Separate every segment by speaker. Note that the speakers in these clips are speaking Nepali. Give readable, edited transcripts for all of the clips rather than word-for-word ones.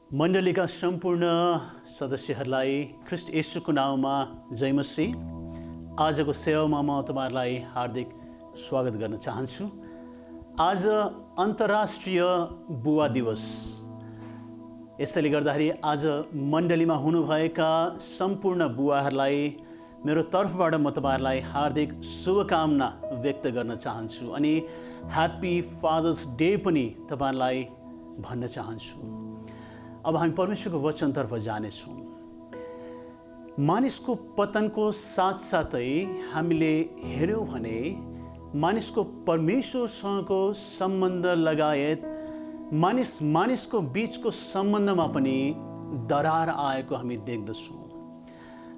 Speaker 1: मण्डलीका सम्पूर्ण सदस्यहरूलाई ख्रीष्ट येशूको नाममा जय मसीह। आजको सेवामा म तपाईहरुलाई हार्दिक स्वागत गर्न चाहन्छु। आज अन्तर्राष्ट्रिय बुवा दिवस। यसैले गर्दाखेरि आज मण्डलीमा हुनुभएका सम्पूर्ण बुवाहरूलाई मेरो तर्फबाट म तपाईहरुलाई हार्दिक शुभकामना व्यक्त गर्न चाहन्छु अनि ह्याप्पी फादर्स डे पनि तपाईहरुलाई भन्न चाहन्छु। अब हामी परमेश्वरको वचनतर्फ जानेछौँ। मानिसको पतनको साथसाथै हामीले हेर्यौँ भने मानिसको परमेश्वरसँगको सम्बन्ध लगायत मानिसको बीचको सम्बन्धमा पनि दरार आएको हामी देख्दछौँ।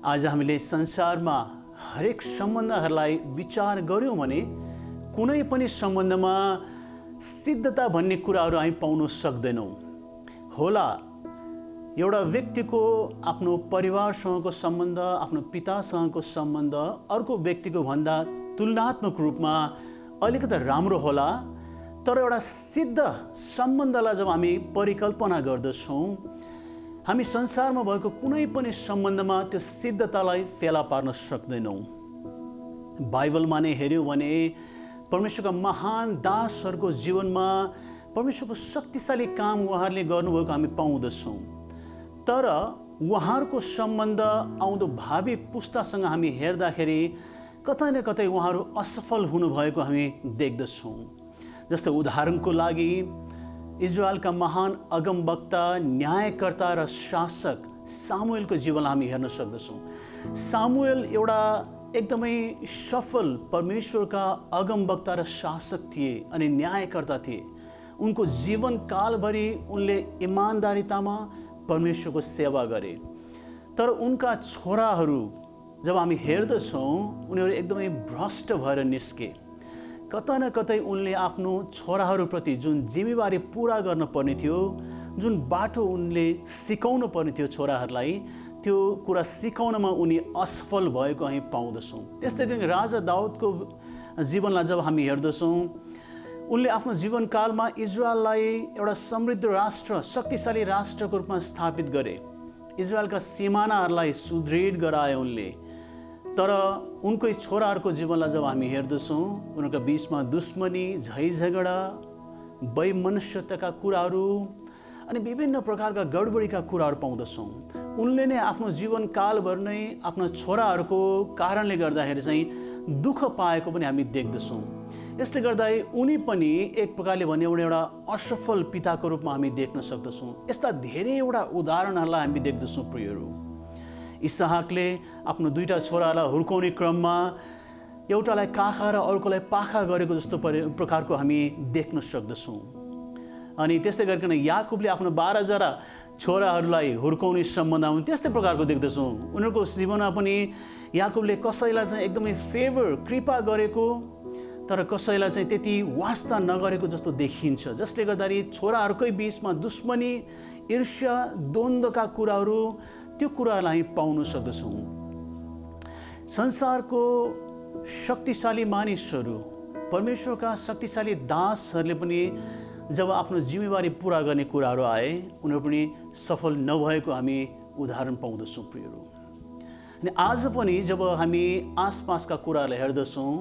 Speaker 1: आज हामीले संसारमा हरेक सम्बन्धहरूलाई विचार गर्यौँ भने कुनै पनि सम्बन्धमा सिद्धता भन्ने कुराहरू हामी पाउन सक्दैनौँ। होला एउटा व्यक्तिको आफ्नो परिवारसँगको सम्बन्ध, आफ्नो पितासँगको सम्बन्ध अर्को व्यक्तिको भन्दा तुलनात्मक रूपमा अलिकति राम्रो होला, तर एउटा सिद्ध सम्बन्धलाई जब हामी परिकल्पना गर्दछौँ, हामी संसारमा भएको कुनै पनि सम्बन्धमा त्यो सिद्धतालाई फेला पार्न सक्दैनौँ। बाइबलमा नै हेऱ्यौँ भने परमेश्वरका महान दासहरूको जीवनमा परमेश्वरको शक्तिशाली काम उहाँहरूले गर्नुभएको हामी पाउँदछौँ। तर उहाँहरूको सम्बन्ध आउँदो भावी पुस्तासँग हामी हेर्दाखेरि कतै न कतै उहाँहरू असफल हुनुभएको हामी देख्दछौँ। जस्तै उदाहरणको लागि इजरायलका महान अगमवक्ता, न्यायकर्ता र शासक सामुएलको जीवनलाई हामी हेर्न सक्दछौँ। सामुएल एउटा एकदमै सफल परमेश्वरका अगमवक्ता र शासक थिए अनि न्यायकर्ता थिए। उनको जीवनकालभरि उनले इमान्दारितामा परमेश्वरको सेवा गरे। तर उनका छोराहरू जब हामी हेर्दछौँ उनीहरू एकदमै भ्रष्ट भएर निस्के। कतै न कतै उनले आफ्नो छोराहरूप्रति जुन जिम्मेवारी पुरा गर्न पर्ने थियो, जुन बाटो उनले सिकाउनु पर्ने थियो छोराहरूलाई, त्यो कुरा सिकाउनमा उनी असफल भएको हामी पाउँदछौँ। त्यस्तै गरी राजा दाउदको जीवनलाई जब हामी हेर्दछौँ, उनले आफ्नो जीवनकालमा इजरायललाई एउटा समृद्ध राष्ट्र, शक्तिशाली राष्ट्रको रूपमा स्थापित गरे। इजरायलका सिमानाहरूलाई सुदृढ गराए उनले। तर उनकै छोराहरूको जीवनलाई जब हामी हेर्दछौँ, उनीहरूका बिचमा दुश्मनी, झैझगडा, वैमनस्यताका कुराहरू अनि विभिन्न प्रकारका गडबडीका कुराहरू पाउँदछौँ। उनले नै आफ्नो जीवनकालभर नै आफ्ना छोराहरूको कारणले गर्दाखेरि चाहिँ दुःख पाएको पनि हामी देख्दछौँ। यसले गर्दा उनी पनि एक प्रकारले भन्ने एउटा असफल पिताको रूपमा हामी देख्न सक्दछौँ। यस्ता धेरैवटा उदाहरणहरूलाई हामी देख्दछौँ प्रियहरू। इसहाकले आफ्नो दुईटा छोरालाई हुर्काउने क्रममा एउटालाई काखा र अर्कोलाई पाखा गरेको जस्तो प्रकारको हामी देख्न सक्दछौँ। अनि त्यस्तै गरिकन याकुबले आफ्नो 12 जना छोराहरूलाई हुर्काउने सम्बन्धमा त्यस्तै प्रकारको देख्दछौँ। उनीहरूको जीवनमा पनि याकुबले कसैलाई चाहिँ एकदमै कृपा गरेको, तर कसैलाई चाहिँ त्यति वास्ता नगरेको जस्तो देखिन्छ। जसले गर्दाखेरि छोराहरूकै बिचमा दुश्मनी, ईर्ष्या, द्वन्द्वका कुराहरू, त्यो कुरालाई पाउन सक्दछौँ। संसारको शक्तिशाली मानिसहरू, परमेश्वरका शक्तिशाली दासहरूले पनि जब आफ्नो जिम्मेवारी पुरा गर्ने कुराहरू आए, उनीहरू पनि सफल नभएको हामी उदाहरण पाउँदछौँ प्रियहरू। अनि आज पनि जब हामी आसपासका कुराहरूलाई हेर्दछौँ,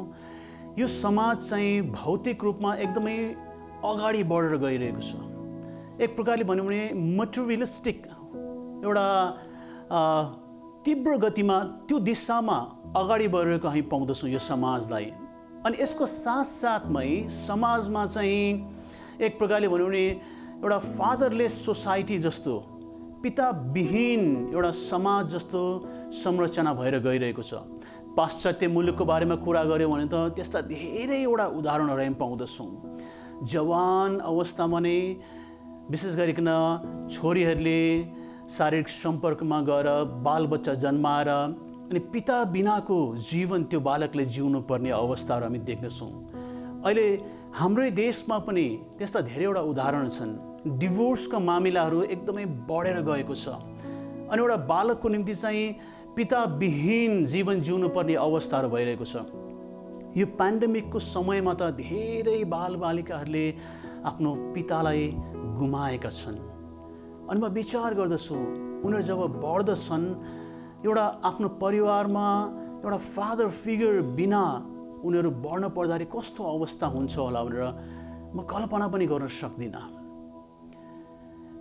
Speaker 1: यो समाज चाहिँ भौतिक रूपमा एकदमै अगाडि बढेर गइरहेको छ। एक प्रकारले भन्यो भने मटेरियलिस्टिक एउटा तीव्र गतिमा त्यो दिशामा अगाडि बढेको हामी पाउँदछौँ यो समाजलाई। अनि यसको साथसाथमै समाजमा चाहिँ एक प्रकारले भन्यो भने एउटा फादरलेस सोसाइटी जस्तो, पिताविहीन एउटा समाज जस्तो संरचना भएर गइरहेको छ। पाश्चात्य मुलुकको बारेमा कुरा गऱ्यौँ भने त त्यस्ता धेरैवटा उदाहरणहरू हामी पाउँदछौँ। जवान अवस्थामा नै विशेष गरिकन छोरीहरूले शारीरिक सम्पर्कमा गएर बालबच्चा जन्माएर अनि पिता बिनाको जीवन त्यो बालकले जिउनु पर्ने अवस्थाहरू हामी देख्दछौँ। अहिले हाम्रै देशमा पनि त्यस्ता धेरैवटा उदाहरण छन्। डिभोर्सका मामिलाहरू एकदमै बढेर गएको छ अनि एउटा बालकको निम्ति चाहिँ पिताविहीन जीवन जिउनु पर्ने अवस्थाहरू भइरहेको छ। यो पेन्डेमिकको समयमा त धेरै बालबालिकाहरूले आफ्नो पितालाई गुमाएका छन्। अनि म विचार गर्दछु उनीहरू जब बढ्दछन् एउटा आफ्नो परिवारमा एउटा फादर फिगर बिना उनीहरू बढ्न पर्दाखेरि कस्तो अवस्था हुन्छ होला भनेर म कल्पना पनि गर्न सक्दिनँ।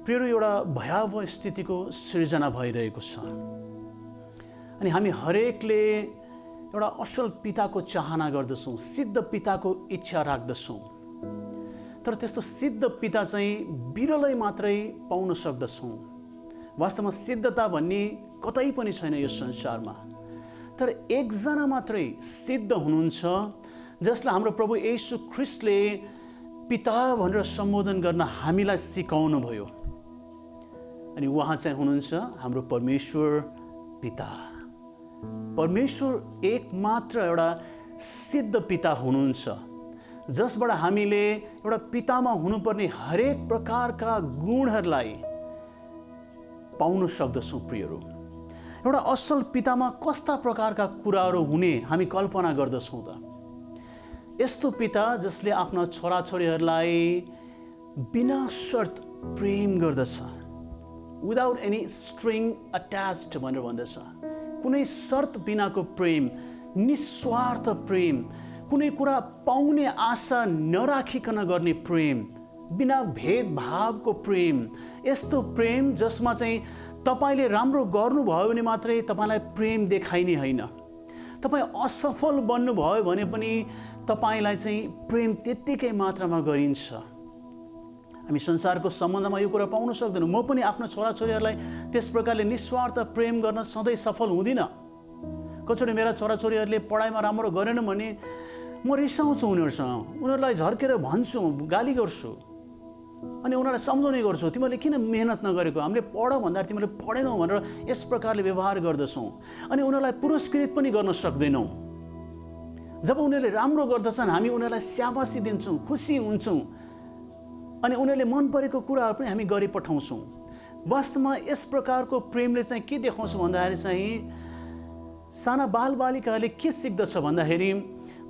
Speaker 1: प्रियहरू, एउटा भयावह स्थितिको सृजना भइरहेको छ अनि हामी हरेकले एउटा असल पिताको चाहना गर्दछौँ, सिद्ध पिताको इच्छा राख्दछौँ। तर त्यस्तो सिद्ध पिता चाहिँ बिरलै मात्रै पाउन सक्दछौँ। वास्तवमा सिद्धता भन्ने कतै पनि छैन यो संसारमा। तर एकजना मात्रै सिद्ध हुनुहुन्छ जसलाई हाम्रो प्रभु येशू ख्रिस्टले पिता भनेर सम्बोधन गर्न हामीलाई सिकाउनु भयो। अनि उहाँ चाहिँ हुनुहुन्छ हाम्रो परमेश्वर पिता। परमेश्वर एकमात्र एउटा सिद्ध पिता हुनुहुन्छ जसबाट हामीले एउटा पितामा हुनुपर्ने हरेक प्रकारका गुणहरूलाई पाउन सक्दछौँ। प्रियहरू, एउटा असल पितामा कस्ता प्रकारका कुराहरू हुने हामी कल्पना गर्दछौँ त? यस्तो पिता जसले आफ्ना छोराछोरीहरूलाई बिना शर्त प्रेम गर्दछ, विदाउट एनी स्ट्रिङ अट्याच्ड भनेर भन्दछ। कुनै शर्त बिनाको प्रेम, निस्वार्थ प्रेम, कुनै कुरा पाउने आशा नराखिकन गर्ने प्रेम, बिना भेदभावको प्रेम, यस्तो प्रेम जसमा चाहिँ तपाईँले राम्रो गर्नुभयो भने मात्रै तपाईँलाई प्रेम देखाइने होइन, तपाईँ असफल बन्नुभयो भने पनि तपाईँलाई चाहिँ प्रेम त्यत्तिकै मात्रामा गरिन्छ। हामी संसारको सम्बन्धमा यो कुरा पाउन सक्दैनौँ। म पनि आफ्नो छोराछोरीहरूलाई त्यस प्रकारले निस्वार्थ प्रेम गर्न सधैँ सफल हुँदिनँ। कतिचोटि मेरा छोराछोरीहरूले पढाइमा राम्रो गरेन भने म रिसाउँछु उनीहरूसँग, उनीहरूलाई झर्केर भन्छु, गाली गर्छु अनि उनीहरूलाई सम्झाउने गर्छु, तिमीहरूले किन मेहनत नगरेको, हामीले पढ भन्दा तिमीले पढेनौ भनेर यस प्रकारले व्यवहार गर्दछौँ। अनि उनीहरूलाई पुरस्कृत पनि गर्न सक्दैनौँ। जब उनीहरूले राम्रो गर्दछन् हामी उनीहरूलाई स्याबासी दिन्छौँ, खुसी हुन्छौँ अनि उनीहरूले मन परेको कुराहरू पनि हामी गरी पठाउँछौँ। वास्तवमा यस प्रकारको प्रेमले चाहिँ के देखाउँछ भन्दाखेरि चाहिँ साना बालबालिकाहरूले के सिक्दछ भन्दाखेरि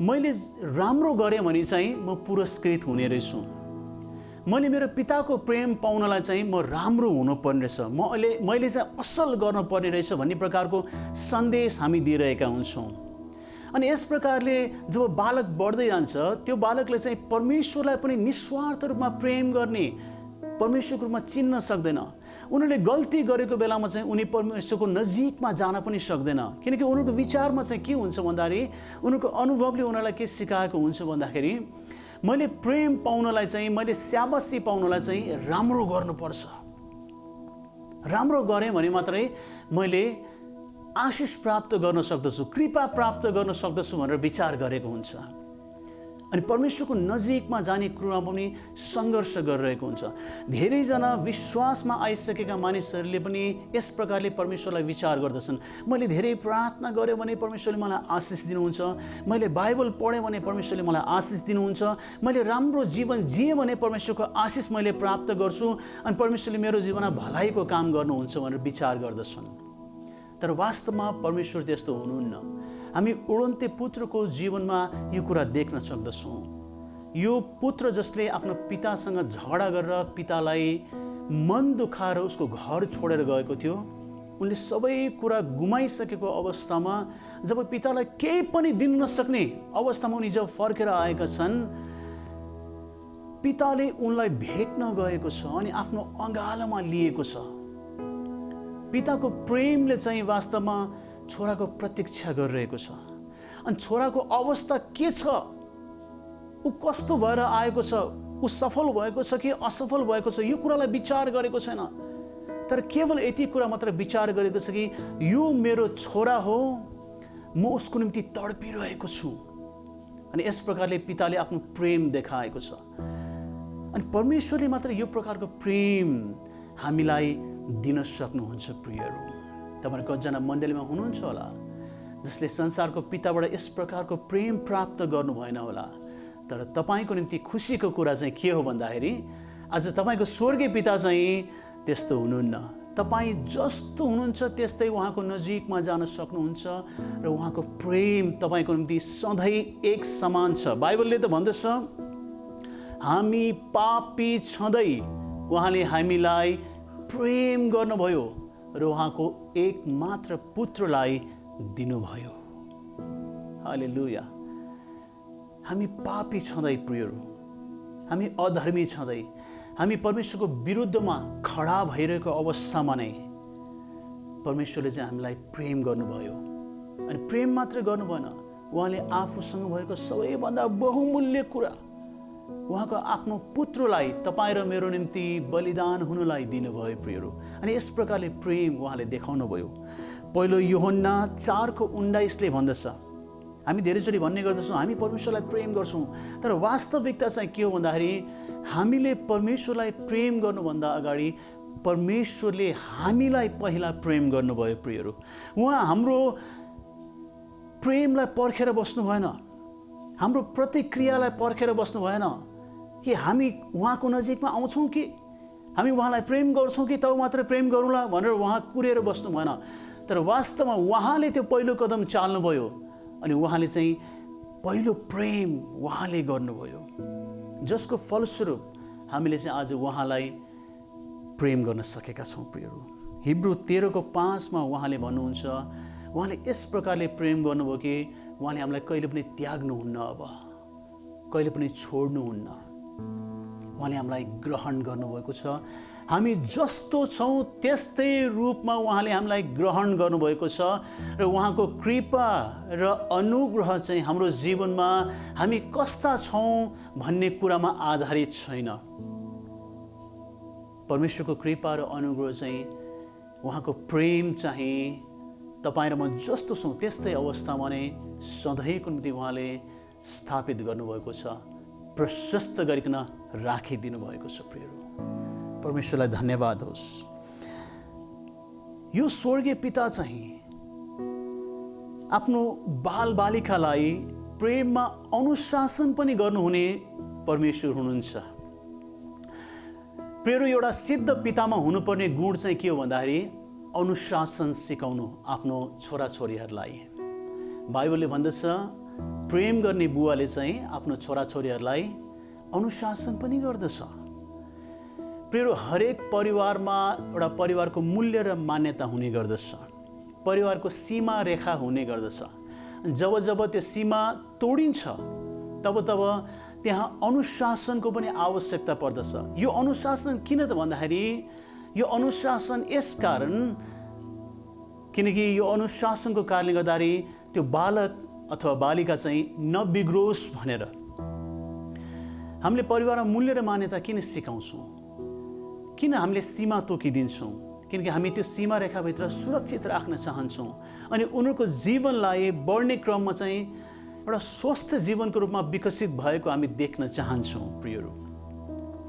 Speaker 1: मैले राम्रो गरेँ भने चाहिँ म पुरस्कृत हुने रहेछु, मैले मेरो पिताको प्रेम पाउनलाई चाहिँ म राम्रो हुनुपर्ने रहेछ, मैले चाहिँ असल गर्नुपर्ने रहेछ भन्ने प्रकारको सन्देश हामी दिइरहेका हुन्छौँ। अनि यस प्रकारले जब बालक बढ्दै जान्छ त्यो बालकले चाहिँ परमेश्वरलाई पनि निस्वार्थ रूपमा प्रेम गर्ने, परमेश्वरको रूपमा चिन्न सक्दैन। उनीहरूले गल्ती गरेको बेलामा चाहिँ उनी परमेश्वरको नजिकमा जान पनि सक्दैन, किनकि उनीहरूको विचारमा चाहिँ के हुन्छ भन्दाखेरि उनीहरूको अनुभवले उनीहरूलाई के सिकाएको हुन्छ भन्दाखेरि मैले प्रेम पाउनलाई चाहिँ, मैले स्याबासी पाउनलाई चाहिँ राम्रो गर्नुपर्छ, राम्रो गरेँ भने मात्रै मैले आशिष प्राप्त गर्न सक्दछु, कृपा प्राप्त गर्न सक्दछु भनेर विचार गरेको हुन्छ। अनि परमेश्वरको नजिकमा जाने कुरामा पनि सङ्घर्ष गरिरहेको हुन्छ। धेरैजना विश्वासमा आइसकेका मानिसहरूले पनि यस प्रकारले परमेश्वरलाई विचार गर्दछन्, मैले धेरै प्रार्थना गरेँ भने परमेश्वरले मलाई आशिष दिनुहुन्छ, मैले बाइबल पढेँ भने परमेश्वरले मलाई आशिष दिनुहुन्छ, मैले राम्रो जीवन जिएँ भने परमेश्वरको आशिष मैले प्राप्त गर्छु अनि परमेश्वरले मेरो जीवनमा भलाइको काम गर्नुहुन्छ भनेर विचार गर्दछन्। तर वास्तवमा परमेश्वर त्यस्तो हुनुहुन्न। हामी उडन्ते पुत्रको जीवनमा यो कुरा देख्न सक्दछौँ। यो पुत्र जसले आफ्नो पितासँग झगडा गरेर पितालाई मन दुखाएर उसको घर छोडेर गएको थियो, उनले सबै कुरा गुमाइसकेको अवस्थामा जब पितालाई केही पनि दिन नसक्ने अवस्थामा उनी जब फर्केर आएका छन्, पिताले उनलाई भेट्न गएको छ अनि आफ्नो अँगालोमा लिएको छ। पिताको प्रेमले चाहिँ वास्तवमा छोराको प्रतीक्षा गरिरहेको छ। अनि छोराको अवस्था के छ, ऊ कस्तो भएर आएको छ, ऊ सफल भएको छ कि असफल भएको छ, यो कुरालाई विचार गरेको छैन। तर केवल यति कुरा मात्र विचार गरेको छ कि यो मेरो छोरा हो, म उसको निम्ति तडपिरहेको छु। अनि यस प्रकारले पिताले आफ्नो प्रेम देखाएको छ। अनि परमेश्वरले मात्र यो प्रकारको प्रेम हामीलाई दिन सक्नुहुन्छ। प्रियहरू, तपाईहरु कतिजना मण्डलीमा हुनुहुन्छ होला जसले संसारको पिताबाट यस प्रकारको प्रेम प्राप्त गर्नु भएन होला। तर तपाईको निम्ति खुसीको कुरा चाहिँ के हो भन्दाखेरि आज तपाईको स्वर्गीय पिता चाहिँ त्यस्तो हुनुहुन्न। तपाई जस्तो हुनुहुन्छ त्यस्तै उहाँको नजिकमा जान सक्नुहुन्छ र उहाँको प्रेम तपाईको निम्ति सधैँ एक समान छ। बाइबलले त भन्दछ हामी पापी छँदै उहाँले हामीलाई प्रेम गर्नुभयो र उहाँको एकमात्र पुत्रलाई दिनुभयो। हालेलुया। हामी पापी छँदै प्रियहरू, हामी अधर्मी छँदै, हामी परमेश्वरको विरुद्धमा खडा भइरहेको अवस्थामा नै परमेश्वरले चाहिँ हामीलाई प्रेम गर्नुभयो। अनि प्रेम मात्र गर्नु भएन, उहाँले आफूसँग भएको सबैभन्दा बहुमूल्य कुरा, उहाँको आफ्नो पुत्रलाई तपाईँ र मेरो निम्ति बलिदान हुनुलाई दिनुभयो प्रियहरू। अनि यस प्रकारले प्रेम उहाँले देखाउनु भयो। पहिलो यूहन्ना 4:19 भन्दछ, हामी धेरैचोटि भन्ने गर्दछौँ हामी परमेश्वरलाई प्रेम गर्छौँ, तर वास्तविकता चाहिँ के हो भन्दाखेरि हामीले परमेश्वरलाई प्रेम गर्नुभन्दा अगाडि परमेश्वरले हामीलाई पहिला प्रेम गर्नुभयो प्रियहरू। उहाँ हाम्रो प्रेमलाई पर्खेर बस्नु भएन, हाम्रो प्रतिक्रियालाई पर्खेर बस्नु भएन कि हामी उहाँको नजिकमा आउँछौँ कि हामी उहाँलाई प्रेम गर्छौँ कि तब मात्र प्रेम गरौँला भनेर उहाँ कुरेर बस्नु भएन। तर वास्तवमा उहाँले त्यो पहिलो कदम चाल्नुभयो अनि उहाँले चाहिँ पहिलो प्रेम उहाँले गर्नुभयो, जसको फलस्वरूप हामीले चाहिँ आज उहाँलाई प्रेम गर्न सकेका छौँ प्रियहरू। हिब्रू 13:5 उहाँले भन्नुहुन्छ, उहाँले यस प्रकारले प्रेम गर्नुभयो कि उहाँले हामीलाई कहिले पनि त्याग्नुहुन्न, अब कहिले पनि छोड्नुहुन्न, उहाँले हामीलाई ग्रहण गर्नुभएको छ। हामी जस्तो छौँ त्यस्तै रूपमा उहाँले हामीलाई ग्रहण गर्नुभएको छ र उहाँको कृपा र अनुग्रह चाहिँ हाम्रो जीवनमा हामी कस्ता छौँ भन्ने कुरामा आधारित छैन। परमेश्वरको कृपा र अनुग्रह चाहिँ उहाँको प्रेम चाहिँ तपाईँ र म जस्तो छौँ त्यस्तै अवस्थामा नै सधैँको निम्ति उहाँले स्थापित गर्नुभएको छ, प्रशस्त गरिकन राखिदिनु भएको छ प्रियहरू। परमेश्वरलाई धन्यवाद होस्। यो स्वर्गीय पिता चाहिँ आफ्नो बालबालिकालाई प्रेममा अनुशासन पनि गर्नुहुने परमेश्वर हुनुहुन्छ प्रियहरू। एउटा सिद्ध पितामा हुनुपर्ने गुण चाहिँ के हो भन्दाखेरि अनुशासन सिकाउनु आफ्नो छोराछोरीहरूलाई। बाइबलले भन्दछ प्रेम गर्ने बुवाले चाहिँ आफ्नो छोराछोरीहरूलाई अनुशासन पनि गर्दछ। प्रियहरू, हरेक परिवारमा एउटा परिवारको मूल्य र मान्यता हुने गर्दछ, परिवारको सीमा रेखा हुने गर्दछ। जब जब त्यो सीमा तोडिन्छ तब तब त्यहाँ अनुशासनको पनि आवश्यकता पर्दछ। यो अनुशासन किन त भन्दाखेरि यो अनुशासन यस कारण किनकि यो अनुशासनको कारणले गर्दाखेरि त्यो बालक अथवा बालिका चाहिँ नबिग्रोस् भनेर हामीले परिवारमा मूल्य र मान्यता किन सिकाउँछौँ, किन हामीले सीमा तोकिदिन्छौँ, किनकि हामी त्यो सीमा रेखाभित्र सुरक्षित राख्न चाहन्छौँ अनि उनीहरूको जीवनलाई बढ्ने क्रममा चाहिँ एउटा स्वस्थ जीवनको रूपमा विकसित भएको हामी देख्न चाहन्छौँ प्रियहरू।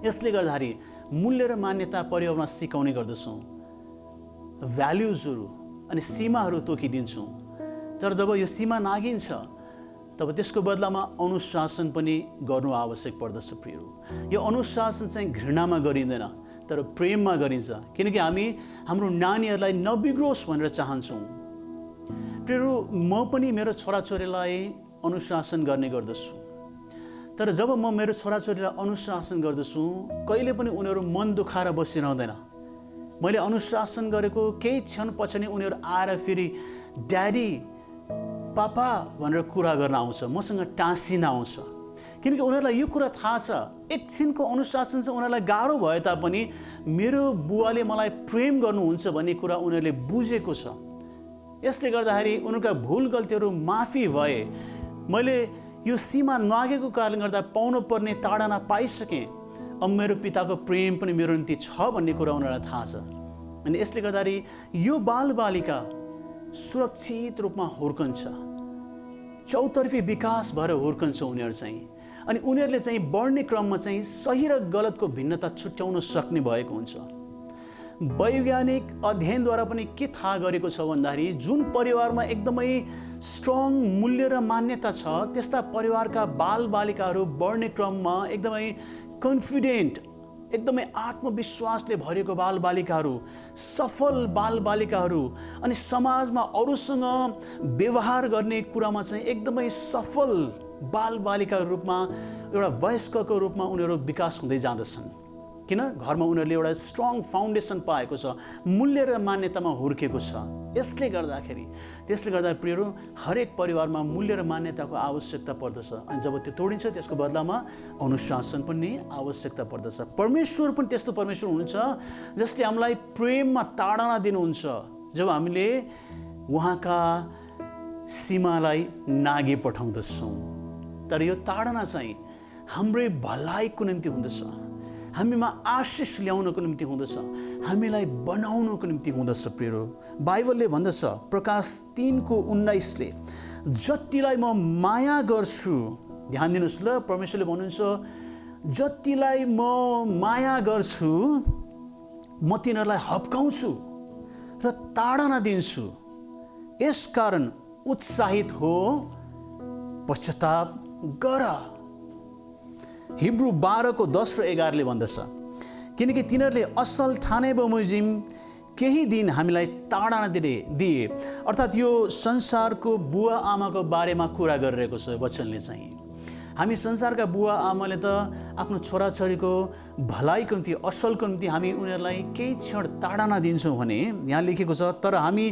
Speaker 1: यसले गर्दाखेरि मूल्य र मान्यता परिवारमा सिकाउने गर्दछौँ, भ्याल्युजहरू अनि सीमाहरू तोकिदिन्छौँ। तर जब यो सीमा नागिन्छ तब त्यसको बदलामा अनुशासन पनि गर्नु आवश्यक पर्दछ प्रियहरू। यो अनुशासन चाहिँ घृणामा गरिँदैन तर प्रेममा गरिन्छ, किनकि हामी हाम्रो नानीहरूलाई नबिग्रोस् भनेर चाहन्छौँ। प्रियहरू, म पनि मेरो छोराछोरीलाई अनुशासन गर्ने गर्दछु, तर जब म मेरो छोराछोरीलाई अनुशासन गर्दछु कहिले पनि उनीहरू मन दुखाएर बसिरहँदैन। मैले अनुशासन गरेको केही क्षण पछि नै उनीहरू आएर फेरि ड्याडी पापा भनेर कुरा गर्न आउँछ, मसँग टाँसिन आउँछ, किनकि उनीहरूलाई यो कुरा थाहा छ एकछिनको अनुशासन चाहिँ उनीहरूलाई गाह्रो भए तापनि मेरो बुवाले मलाई प्रेम गर्नुहुन्छ भन्ने कुरा उनीहरूले बुझेको छ। यसले गर्दाखेरि उनीहरूका भुल गल्तीहरू माफी भए, मैले यो सीमा नागेको कारणले गर्दा पाउनु पर्ने ताडना पाइसकेँ, अब मेरो पिताको प्रेम पनि मेरो निम्ति छ भन्ने कुरा उनीहरूलाई थाहा छ। अनि यसले गर्दाखेरि यो बालबालिका सुरक्षित रूपमा हुर्कन्छ, चौतर्फी विकास भएर हुर्कन्छ उनीहरू चाहिँ। अनि उनीहरूले चाहिँ बढ्ने क्रममा चाहिँ सही र गलतको भिन्नता छुट्याउन सक्ने भएको हुन्छ। वैज्ञानिक अध्ययनद्वारा पनि के थाहा गरेको छ भन्दाखेरि जुन परिवारमा एकदमै स्ट्रङ मूल्य र मान्यता छ त्यस्ता परिवारका बालबालिकाहरू बढ्ने क्रममा एकदमै कन्फिडेन्ट, एकदमै आत्मविश्वासले भरिएको बालबालिकाहरू, सफल बालबालिकाहरू अनि समाजमा अरूसँग व्यवहार गर्ने कुरामा चाहिँ एकदमै सफल बालबालिकाको रूपमा एउटा वयस्कको रूपमा उनीहरू विकास हुँदै जाँदछन्। किन? घरमा उनीहरूले एउटा स्ट्रङ फाउन्डेसन पाएको छ, मूल्य र मान्यतामा हुर्केको छ। त्यसले गर्दा प्रियहरू, हरेक परिवारमा मूल्य र मान्यताको आवश्यकता पर्दछ। अनि जब त्यो तोडिन्छ त्यसको बदलामा अनुशासन पनि आवश्यकता पर्दछ। परमेश्वर पनि त्यस्तो परमेश्वर हुनुहुन्छ जसले हामीलाई प्रेममा ताडना दिनुहुन्छ जब हामीले उहाँका सीमालाई नागे पठाउँदछौँ। तर यो ताडना चाहिँ हाम्रै भलाइको निम्ति हुँदछ, हामीमा आशिष ल्याउनको निम्ति हुँदछ, हामीलाई बनाउनको निम्ति हुँदछ। प्रियहरू, बाइबलले भन्दछ प्रकाश 3:19ले, जतिलाई म माया गर्छु, ध्यान दिनुहोस् ल, परमेश्वरले भन्नुहुन्छ जतिलाई म माया गर्छु म तिनीहरूलाई हप्काउँछु र ताडना दिन्छु। यसकारण उत्साहित हो, पश्चाताप गर। हिब्रू 12:10-11ले भन्दछ, किनकि तिनीहरूले असल ठाने बमोजिम केही दिन हामीलाई ताडना दिए। अर्थात् यो संसारको बुवा आमाको बारेमा कुरा गरिरहेको छ वचनले चाहिँ। हामी संसारका बुवा आमाले त आफ्नो छोराछोरीको भलाइको निम्ति, असलको निम्ति हामी उनीहरूलाई केही क्षण ताडना दिन्छौँ भने यहाँ लेखेको छ, तर हामी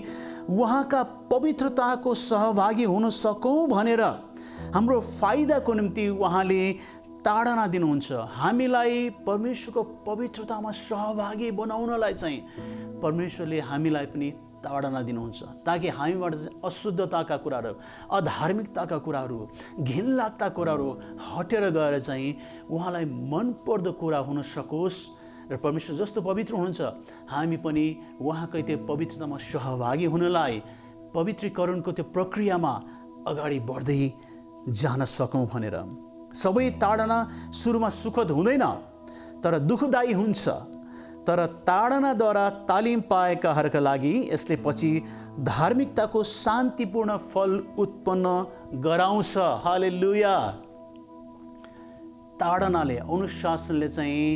Speaker 1: उहाँका पवित्रताको सहभागी हुन सकौँ भनेर हाम्रो फाइदाको निम्ति उहाँले ताडना दिनुहुन्छ। हामीलाई परमेश्वरको पवित्रतामा सहभागी बनाउनलाई चाहिँ परमेश्वरले हामीलाई पनि ताडना दिनुहुन्छ, ताकि हामीबाट अशुद्धताका कुराहरू, अधार्मिकताका कुराहरू, घिनलाग्दा कुराहरू हटेर गएर चाहिँ उहाँलाई मनपर्दो कुरा हुन सकोस्। र परमेश्वर जस्तो पवित्र हुनुहुन्छ, हामी पनि उहाँकै त्यो पवित्रतामा सहभागी हुनलाई, पवित्रीकरणको त्यो प्रक्रियामा अगाडि बढ्दै जान सकौँ भनेर। सबै ताडना सुरुमा सुखद हुँदैन, तर दुःखदायी हुन्छ। तर ताडनाद्वारा तालिम पाएकाहरूका लागि यसले पछि धार्मिकताको शान्तिपूर्ण फल उत्पन्न गराउँछ। हालेलुया। ताडनाले, अनुशासनले चाहिँ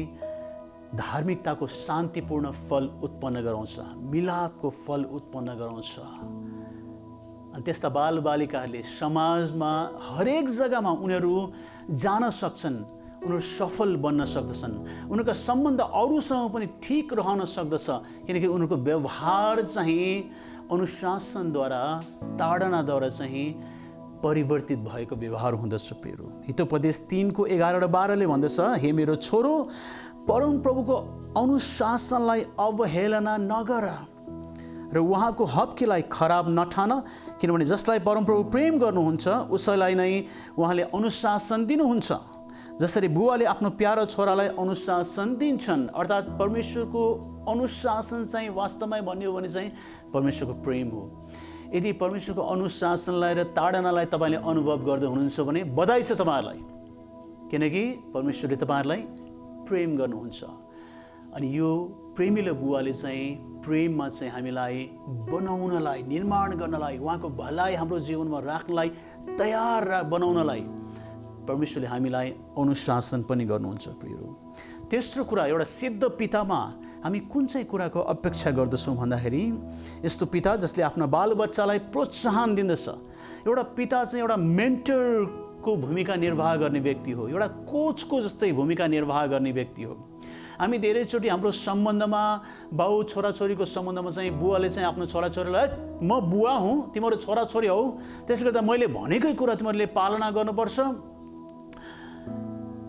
Speaker 1: धार्मिकताको शान्तिपूर्ण फल उत्पन्न गराउँछ, मिलापको फल उत्पन्न गराउँछ। अनि त्यस्ता बालबालिकाहरूले समाजमा हरेक जग्गामा उनीहरू जान सक्छन्, उनीहरू सफल बन्न सक्दछन्, उनीहरूका सम्बन्ध अरूसँग पनि ठिक रहन सक्दछ, किनकि उनीहरूको व्यवहार चाहिँ अनुशासनद्वारा, ताडनाद्वारा चाहिँ परिवर्तित भएको व्यवहार हुँदछ। प्रियहरू, हितोपदेश 3:11-12ले भन्दछ, हे मेरो छोरो, परमप्रभुको अनुशासनलाई अवहेलना नगर र उहाँको हक्कीलाई खराब नठान, किनभने जसलाई परमप्रभु प्रेम गर्नुहुन्छ उसैलाई नै उहाँले अनुशासन दिनुहुन्छ, जसरी बुवाले आफ्नो प्यारो छोरालाई अनुशासन दिन्छन्। अर्थात् परमेश्वरको अनुशासन चाहिँ वास्तवमै भन्ने हो भने चाहिँ परमेश्वरको प्रेम हो। यदि परमेश्वरको अनुशासनलाई र ताडनालाई तपाईँले अनुभव गर्दै हुनुहुन्छ भने बधाई छ तपाईँहरूलाई, किनकि परमेश्वरले तपाईँहरूलाई प्रेम गर्नुहुन्छ। अनि यो प्रेमिलो बुवाले चाहिँ प्रेममा चाहिँ हामीलाई बनाउनलाई, निर्माण गर्नलाई, उहाँको भलाइ हाम्रो जीवनमा राख्नलाई, तयार बनाउनलाई परमेश्वरले हामीलाई अनुशासन पनि गर्नुहुन्छ। प्रियहरू, तेस्रो कुरा, एउटा सिद्ध पितामा हामी कुन चाहिँ कुराको अपेक्षा गर्दछौँ भन्दाखेरि, यस्तो पिता जसले आफ्ना बालबच्चालाई प्रोत्साहन दिँदछ। एउटा पिता चाहिँ एउटा मेन्टरको भूमिका निर्वाह गर्ने व्यक्ति हो, एउटा कोचको जस्तै भूमिका निर्वाह गर्ने व्यक्ति हो। हामी धेरैचोटि हाम्रो सम्बन्धमा, बाउ छोराछोरीको सम्बन्धमा चाहिँ बुवाले चाहिँ आफ्नो छोराछोरीलाई, म बुवा हुँ, तिमीहरू छोराछोरी हौ, त्यसले गर्दा मैले भनेकै कुरा तिमीहरूले पालना गर्नुपर्छ।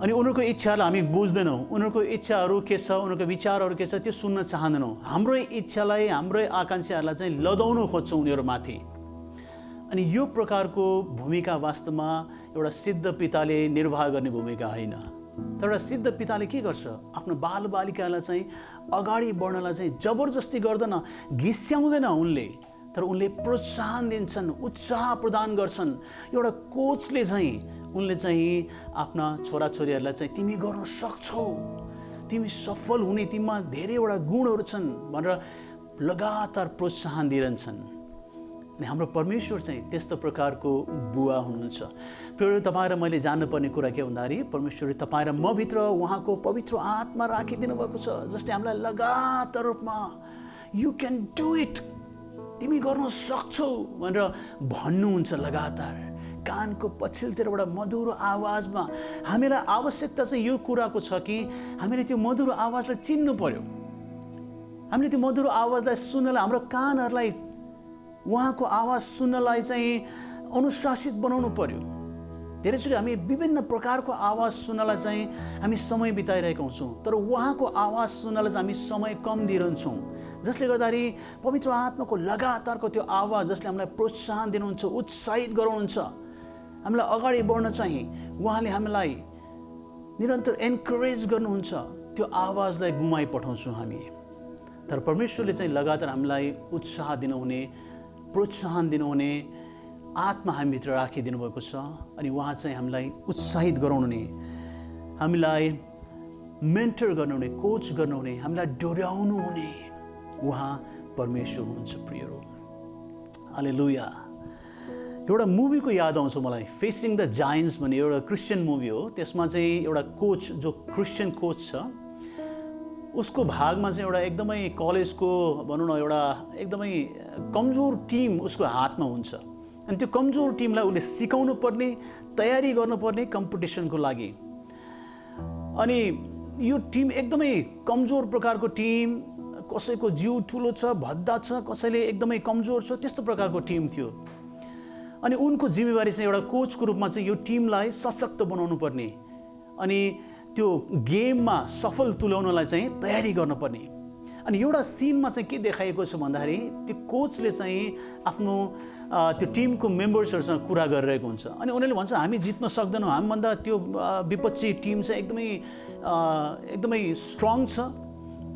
Speaker 1: अनि उनीहरूको इच्छाहरूलाई हामी बुझ्दैनौँ, उनीहरूको इच्छाहरू के छ, उनीहरूको विचारहरू के छ, त्यो सुन्न चाहँदैनौँ। हाम्रै इच्छालाई, हाम्रै आकाङ्क्षाहरूलाई चाहिँ लदाउनु खोज्छौँ उनीहरूमाथि। अनि यो प्रकारको भूमिका वास्तवमा एउटा सिद्ध पिताले निर्वाह गर्ने भूमिका होइन। तर एउटा सिद्ध पिताले के गर्छ, आफ्नो बालबालिकालाई चाहिँ अगाडि बढ्नलाई चाहिँ जबरजस्ती गर्दैन, घिस्याउँदैन उनले, तर उनले प्रोत्साहन दिन्छन्, उत्साह प्रदान गर्छन्। एउटा कोचले चाहिँ उनले चाहिँ आफ्ना छोराछोरीहरूलाई चाहिँ तिमी गर्न सक्छौ, तिमी सफल हुने, तिमीमा धेरैवटा गुणहरू छन् भनेर लगातार प्रोत्साहन दिइरहन्छन्। अनि हाम्रो परमेश्वर चाहिँ त्यस्तो प्रकारको बुवा हुनुहुन्छ। फेरि तपाईँ र मैले जान्नुपर्ने कुरा के भन्दाखेरि, परमेश्वरले तपाईँ र म भित्र उहाँको पवित्र आत्मा राखिदिनु भएको छ, जसले हामीलाई लगातार रूपमा यु क्यान डु इट, तिमी गर्न सक्छौ भनेर भन्नुहुन्छ लगातार। कानको पछिल्लोतिरबाट मधुरो आवाजमा हामीलाई आवश्यकता चाहिँ यो कुराको छ कि हामीले त्यो मधुरो आवाजलाई चिन्नु पर्यो। हामीले त्यो मधुरो आवाजलाई सुन्नलाई हाम्रो कानहरूलाई उहाँको आवाज सुन्नलाई चाहिँ अनुशासित बनाउनु पर्यो। धेरैचोटि हामी विभिन्न प्रकारको आवाज सुन्नलाई चाहिँ हामी समय बिताइरहेका हुन्छौँ, तर उहाँको आवाज सुन्नलाई चाहिँ हामी समय कम दिइरहन्छौँ, जसले गर्दाखेरि पवित्र आत्माको लगातारको त्यो आवाज जसले हामीलाई प्रोत्साहन दिनुहुन्छ, उत्साहित गराउनुहुन्छ, हामीलाई अगाडि बढ्न चाहिँ उहाँले हामीलाई निरन्तर एन्करेज गर्नुहुन्छ, त्यो आवाजलाई गुमाइपठाउँछौँ हामी। तर परमेश्वरले चाहिँ लगातार हामीलाई उत्साह दिनुहुने, प्रोत्साहन दिनुहुने आत्मा हामीभित्र राखिदिनु भएको छ। अनि उहाँ चाहिँ हामीलाई उत्साहित गराउनुहुने, हामीलाई मेन्टर गर्नुहुने, कोच गर्नुहुने, हामीलाई डोर्याउनु हुने उहाँ परमेश्वर हुनुहुन्छ प्रियहरू। हालेलुया। एउटा मुभीको याद आउँछ मलाई, फेसिङ द जायन्ट्स भन्ने एउटा क्रिस्चियन मुभी हो। त्यसमा चाहिँ एउटा कोच, जो क्रिस्चियन कोच छ, उसको भागमा चाहिँ एउटा एकदमै कलेजको भनौँ न एउटा एकदमै कमजोर टिम उसको हातमा हुन्छ। अनि त्यो कमजोर टिमलाई उसले सिकाउनु पर्ने, तयारी गर्नुपर्ने कम्पिटिसनको लागि। अनि यो टिम एकदमै कमजोर प्रकारको टिम, कसैको जिउ ठुलो छ, भद्दा छ, कसैले एकदमै कमजोर छ, त्यस्तो प्रकारको टिम थियो। अनि उनको जिम्मेवारी चाहिँ एउटा कोचको रूपमा चाहिँ यो टिमलाई सशक्त बनाउनु पर्ने अनि त्यो गेममा सफल तुल्याउनलाई चाहिँ तयारी गर्नुपर्ने। अनि एउटा सिनमा चाहिँ के देखाइएको छ भन्दाखेरि त्यो कोचले चाहिँ आफ्नो त्यो टिमको मेम्बर्सहरूसँग कुरा गरिरहेको हुन्छ। अनि उनीहरूले भन्छ हामी जित्न सक्दैनौँ, हामीभन्दा त्यो विपक्षी टिम चाहिँ एकदमै स्ट्रङ छ।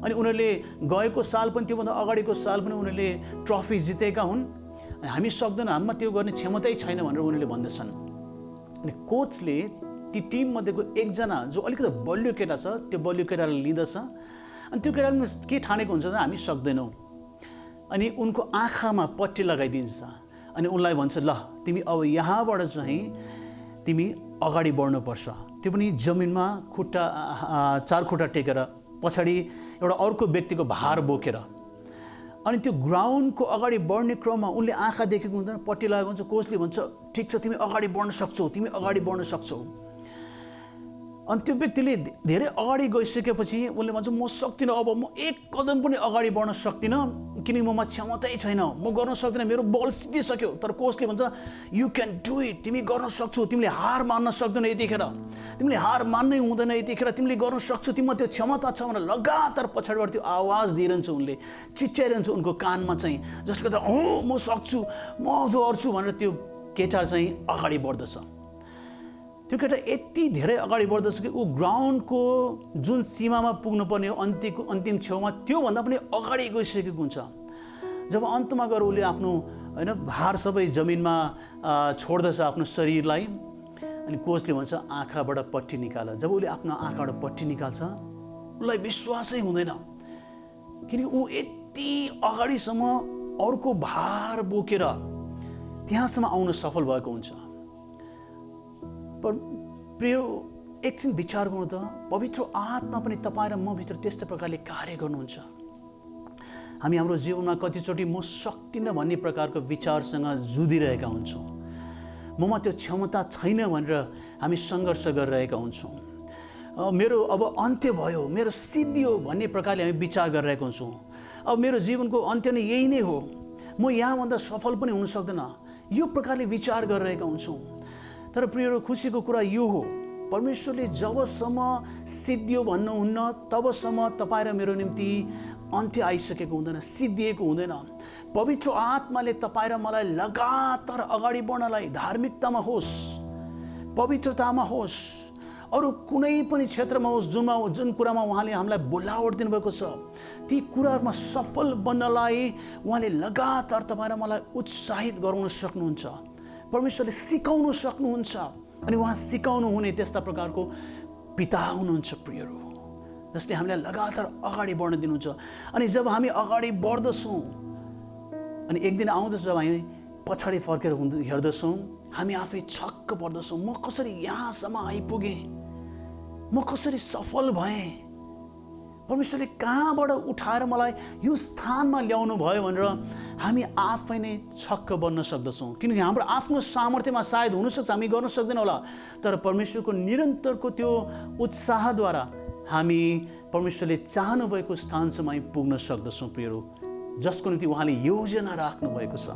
Speaker 1: अनि उनीहरूले गएको साल पनि, त्योभन्दा अगाडिको साल पनि उनीहरूले ट्रफी जितेका हुन्, अनि हामी सक्दैनौँ, हामीमा त्यो गर्ने क्षमतै छैन भनेर उनीहरूले भन्दछन्। अनि कोचले ती टिममध्येको एकजना जो अलिकति बलियो केटा छ, त्यो बलियो केटालाई लिँदछ। अनि त्यो केटाले के ठानेको हुन्छ भने हामी सक्दैनौँ, अनि उनको आँखामा पट्टी लगाइदिन्छ। अनि उनलाई भन्छ ल तिमी अब यहाँबाट चाहिँ तिमी अगाडि बढ्नुपर्छ, त्यो पनि जमिनमा खुट्टा चार खुट्टा टेकेर, पछाडि एउटा अर्को व्यक्तिको भार बोकेर। अनि त्यो ग्राउन्डको अगाडि बढ्ने क्रममा उनले आँखा देखेको हुँदैन, पट्टी लगाएको हुन्छ। कोचले भन्छ ठिक छ, तिमी अगाडि बढ्न सक्छौ, तिमी अगाडि बढ्न सक्छौ। अनि त्यो व्यक्तिले धेरै अगाडि गइसकेपछि उनले भन्छ म सक्दिनँ, अब म एक कदम पनि अगाडि बढ्न सक्दिनँ, किनकि ममा क्षमतै छैन, म गर्न सक्दिनँ, मेरो बल सिद्धिसक्यो। तर कोचले भन्छ यु क्यान डु इट, तिमी गर्न सक्छौ, तिमीले हार मान्न सक्दैन यतिखेर, तिमीले हार मान्नै हुँदैन यतिखेर, तिमीले गर्न सक्छौ, तिमीमा त्यो क्षमता छ भनेर लगातार पछाडिबाट त्यो आवाज दिइरहन्छ, उनले चिच्याइरहन्छ उनको कानमा चाहिँ, जसले गर्दा हो म सक्छु, म अझ गर्छु भनेर त्यो केटा चाहिँ अगाडि बढ्दछ। त्यो केटा यति धेरै अगाडि बढ्दछ कि ऊ ग्राउन्डको जुन सीमामा पुग्नुपर्ने हो, अन्तिम छेउमा, त्योभन्दा पनि अगाडि गइसकेको हुन्छ। जब अन्तमा गएर उसले आफ्नो भार सबै जमिनमा छोड्दछ आफ्नो शरीरलाई, अनि कोचले भन्छ आँखाबाट पट्टी निकाल। जब उसले आफ्नो आँखाबाट पट्टी निकाल्छ, उसलाई विश्वासै हुँदैन, किनकि ऊ यति अगाडिसम्म अर्को भार बोकेर त्यहाँसम्म आउन सफल भएको हुन्छ। पर प्रिय एकछिन विचार गर्नु त, पवित्र आत्मा पनि तपाईँ र म भित्र त्यस्तै प्रकारले कार्य गर्नुहुन्छ। हामी हाम्रो जीवनमा कतिचोटि म सक्दिनँ भन्ने प्रकारको विचारसँग जुधिरहेका हुन्छौँ, ममा त्यो क्षमता छैन भनेर हामी सङ्घर्ष गरिरहेका हुन्छौँ। मेरो अब अन्त्य भयो, मेरो सिद्धियो भन्ने प्रकारले हामी विचार गरिरहेका हुन्छौँ। अब मेरो जीवनको अन्त्य नै यही नै हो, म यहाँभन्दा सफल पनि हुन सक्दैन, यो प्रकारले विचार गरिरहेका हुन्छौँ। तर प्रिय खुसीको कुरा यो हो, परमेश्वरले जबसम्म सिद्धियो भन्नुहुन्न तबसम्म तपाईँ र मेरो निम्ति अन्त्य आइसकेको हुँदैन, सिद्धिएको हुँदैन। पवित्र आत्माले तपाईँ र मलाई लगातार अगाडि बढ्नलाई, धार्मिकतामा होस्, पवित्रतामा होस्, अरू कुनै पनि क्षेत्रमा होस्, जुन कुरामा उहाँले हामीलाई बोलावट दिनुभएको छ, ती कुराहरूमा सफल बन्नलाई उहाँले लगातार तपाईँ र मलाई उत्साहित गराउन सक्नुहुन्छ। परमेश्वरले सिकाउन सक्नुहुन्छ, अनि उहाँ सिकाउनु हुने त्यस्ता प्रकारको पिता हुनुहुन्छ प्रियहरू, जसले हामीलाई लगातार अगाडि बढ्न दिनुहुन्छ। अनि जब हामी अगाडि बढ्दछौँ, अनि एक दिन आउँदछ जब हामी पछाडि फर्केर हेर्दछौँ, हामी आफै छक्क पर्दछौँ, म कसरी यहाँसम्म आइपुगेँ, म कसरी सफल भएँ, परमेश्वरले कहाँबाट उठाएर मलाई यो स्थानमा ल्याउनु भयो भनेर हामी आफै नै छक्क बन्न सक्दछौँ। किनकि हाम्रो आफ्नो सामर्थ्यमा सायद हुनसक्छ हामी गर्न सक्दैनौँ होला, तर परमेश्वरको निरन्तरको त्यो उत्साहद्वारा हामी परमेश्वरले चाहनुभएको स्थानसम्म पुग्न सक्दछौँ प्रियहरू, जसको निम्ति उहाँले योजना राख्नुभएको छ।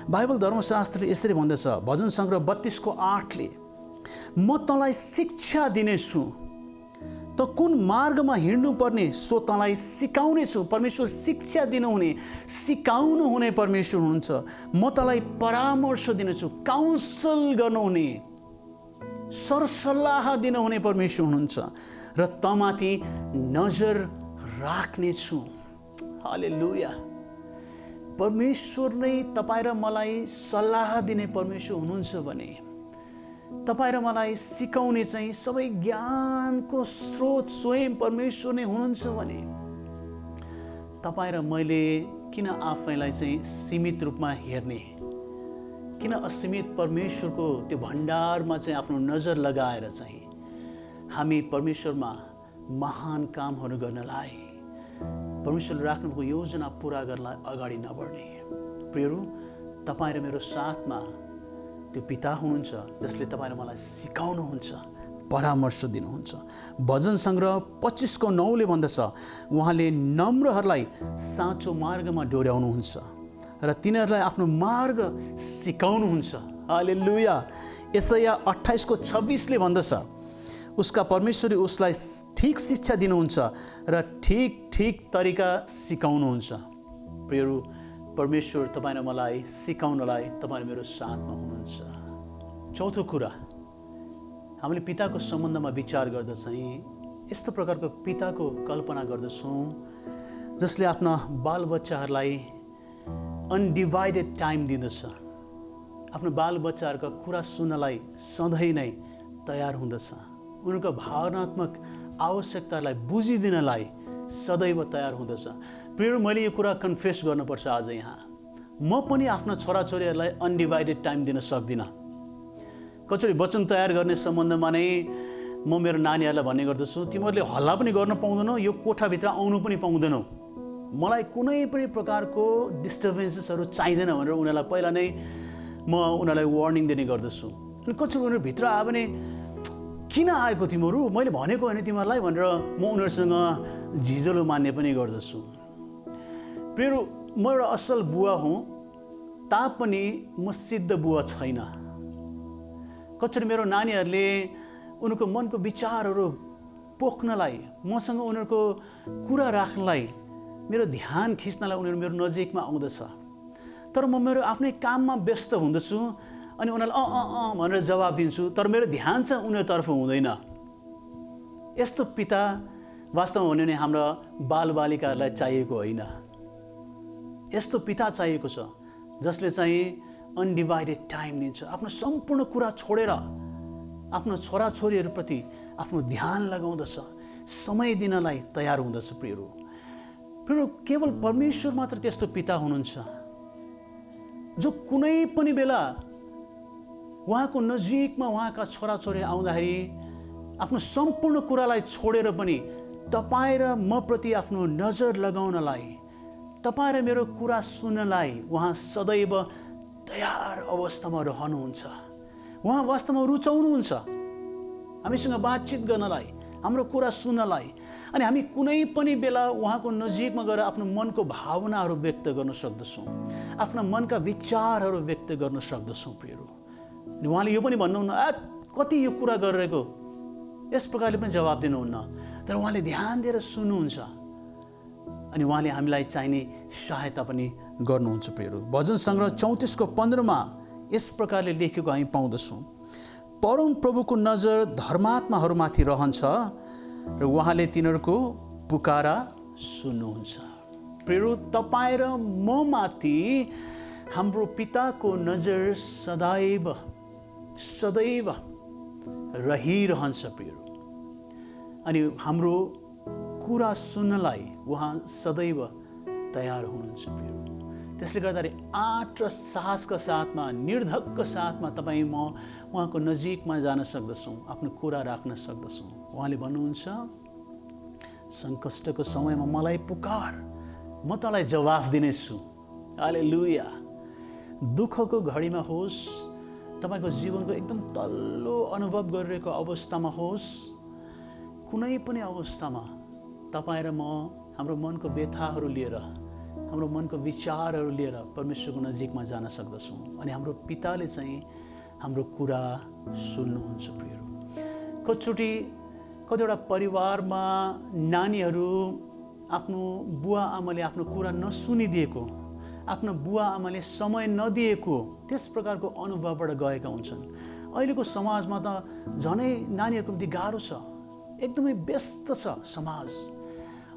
Speaker 1: बाइबल धर्मशास्त्रले यसरी भन्दछ, भजन सङ्ग्रह 32:8ले, म तँलाई शिक्षा दिनेछु, त कुन मार्गमा हिँड्नुपर्ने सो तँलाई सिकाउनेछु। परमेश्वर शिक्षा दिनुहुने, सिकाउनु हुने परमेश्वर हुनुहुन्छ। म तँलाई परामर्श दिनेछु, काउन्सल गर्नुहुने, सरसल्लाह दिनुहुने परमेश्वर हुनुहुन्छ र तँमाथि नजर राख्नेछु। हालेलुया। परमेश्वर नै तपाईँ र मलाई सल्लाह दिने परमेश्वर हुनुहुन्छ भने, तपाईँ र मलाई सिकाउने चाहिँ सबै ज्ञानको स्रोत स्वयं परमेश्वर नै हुनुहुन्छ भने, तपाईँ र मैले किन आफैलाई चाहिँ सीमित रूपमा हेर्ने, किन असीमित परमेश्वरको त्यो भण्डारमा चाहिँ आफ्नो नजर लगाएर चाहिँ हामी परमेश्वरमा महान कामहरू गर्नलाई, परमेश्वरले राख्नुभएको योजना पुरा गर्नलाई अगाडि नबढ्ने। प्रियहरू, तपाईँ र मेरो साथमा त्यो पिता हुनुहुन्छ जसले तपाईँ र मलाई सिकाउनुहुन्छ, परामर्श दिनुहुन्छ। भजन सङ्ग्रह 25:9ले भन्दछ, उहाँले नम्रहरूलाई साँचो मार्गमा डोर्याउनुहुन्छ र तिनीहरूलाई आफ्नो मार्ग सिकाउनुहुन्छ। हालेलुया। यसैया 28:26ले भन्दछ, उसका परमेश्वरले उसलाई ठिक शिक्षा दिनुहुन्छ र ठिक तरिका सिकाउनुहुन्छ। प्रियहरू, परमेश्वर तपाईँ र मलाई सिकाउनलाई तपाईँ मेरो साथमा हुनुहुन्छ। चौथो कुरा, हामीले पिताको सम्बन्धमा विचार गर्दा चाहिँ यस्तो प्रकारको पिताको कल्पना गर्दछौँ जसले आफ्ना बालबच्चाहरूलाई अनडिभाइडेड टाइम दिँदछ, आफ्नो बालबच्चाहरूका कुरा सुन्नलाई सधैँ नै तयार हुँदछ, उनीहरूको भावनात्मक आवश्यकतालाई बुझिदिनलाई सदैव तयार हुँदछ। प्रियहरू, मैले यो कुरा कन्फेस गर्नुपर्छ आज यहाँ, म पनि आफ्ना छोराछोरीहरूलाई अनडिभाइडेड टाइम दिन सक्दिनँ। कचोरी वचन तयार गर्ने सम्बन्धमा नै म मेरो नानीहरूलाई भन्ने गर्दछु, तिमीहरूले हल्ला पनि गर्न पाउँदैनौ, यो कोठाभित्र आउनु पनि पाउँदैनौ, मलाई कुनै पनि प्रकारको डिस्टर्बेन्सेसहरू चाहिँदैन भनेर उनीहरूलाई पहिला नै म उनीहरूलाई वार्निङ दिने गर्दछु। अनि कचोरी उनीहरू भित्र आयो भने, किन आएको तिमीहरू, मैले भनेको होइन तिमीहरूलाई भनेर म उनीहरूसँग झिझलो मान्ने पनि गर्दछु। प्रियहरू, म एउटा असल बुवा हुँ, तापनि म सिद्ध बुवा छैन। कचोरी मेरो नानीहरूले उनीहरूको मनको विचारहरू पोख्नलाई, मसँग उनीहरूको कुरा राख्नलाई, मेरो ध्यान खिच्नलाई उनीहरू मेरो नजिकमा आउँदछ, तर म मेरो आफ्नै काममा व्यस्त हुँदछु अनि उनीहरूलाई भनेर जवाब दिन्छु, तर मेरो ध्यान चाहिँ उनीहरूतर्फ हुँदैन। यस्तो पिता वास्तवमा भन्यो भने हाम्रा बालबालिकाहरूलाई चाहिएको होइन। यस्तो पिता चाहिएको छ जसले चाहिँ अनडिभाइडेड टाइम दिन्छ, आफ्नो सम्पूर्ण कुरा छोडेर आफ्नो छोराछोरीहरूप्रति आफ्नो ध्यान लगाउँदछ, समय दिनलाई तयार हुँदछ। प्रियहरू, केवल परमेश्वर मात्र त्यस्तो पिता हुनुहुन्छ जो कुनै पनि बेला उहाँको नजिकमा उहाँका छोराछोरी आउँदाखेरि आफ्नो सम्पूर्ण कुरालाई छोडेर पनि तपाईँ र म प्रति आफ्नो नजर लगाउनलाई, तपाईँ र मेरो कुरा सुन्नलाई उहाँ सदैव तयार अवस्थामा रहनुहुन्छ। उहाँ वास्तवमा रुचाउनुहुन्छ हामीसँग बातचित गर्नलाई, हाम्रो कुरा सुन्नलाई, अनि हामी कुनै पनि बेला उहाँको नजिकमा गएर आफ्नो मनको भावनाहरू व्यक्त गर्न सक्दछौँ, आफ्ना मनका विचारहरू व्यक्त गर्न सक्दछौँ। प्रियहरू, अनि उहाँले यो पनि भन्नुहुन्न, कति यो कुरा गरिरहेको, यस प्रकारले पनि जवाब दिनुहुन्न, तर उहाँले ध्यान दिएर सुन्नुहुन्छ अनि उहाँले हामीलाई चाहिने सहायता पनि गर्नुहुन्छ। प्रियहरू, भजन सङ्ग्रह 34:15मा यस प्रकारले लेखेको हामी पाउँदछौँ, परम प्रभुको नजर धर्मात्माहरूमाथि रहन्छ र उहाँले तिनीहरूको पुकारा सुन्नुहुन्छ। प्रियहरू, तपाईँ र म माथि हाम्रो पिताको नजर सदैव रहिरहन्छ। प्रियहरू, अनि हाम्रो कुरा सुन्नलाई उहाँ सदैव तयार हुनुहुन्छ। प्रियहरू, त्यसले गर्दाखेरि आँट र साहसका साथमा, निर्धक्क साथमा तपाईँ म उहाँको नजिकमा जान सक्दछौँ, आफ्नो कुरा राख्न सक्दछौँ। उहाँले भन्नुहुन्छ, सङ्कष्टको समयमा मलाई पुकार, म तँलाई जवाफ दिनेछु। हालेलुया। दुःखको घडीमा होस्, तपाईँको जीवनको एकदम तल्लो अनुभव गरिरहेको अवस्थामा होस्, कुनै पनि अवस्थामा तपाईँ र म हाम्रो मनको व्यथाहरू लिएर, हाम्रो मनको विचारहरू लिएर परमेश्वरको नजिकमा जान सक्दछौँ अनि हाम्रो पिताले चाहिँ हाम्रो कुरा सुन्नुहुन्छ। प्रियहरू, कतिवटा परिवारमा नानीहरू आफ्नो बुवा आमाले आफ्नो कुरा नसुनिदिएको, आफ्नो बुवा आमाले समय नदिएको त्यस प्रकारको अनुभवबाट गएका हुन्छन्। अहिलेको समाजमा त झनै नानीहरूको निम्ति गाह्रो छ, एकदमै व्यस्त छ समाज।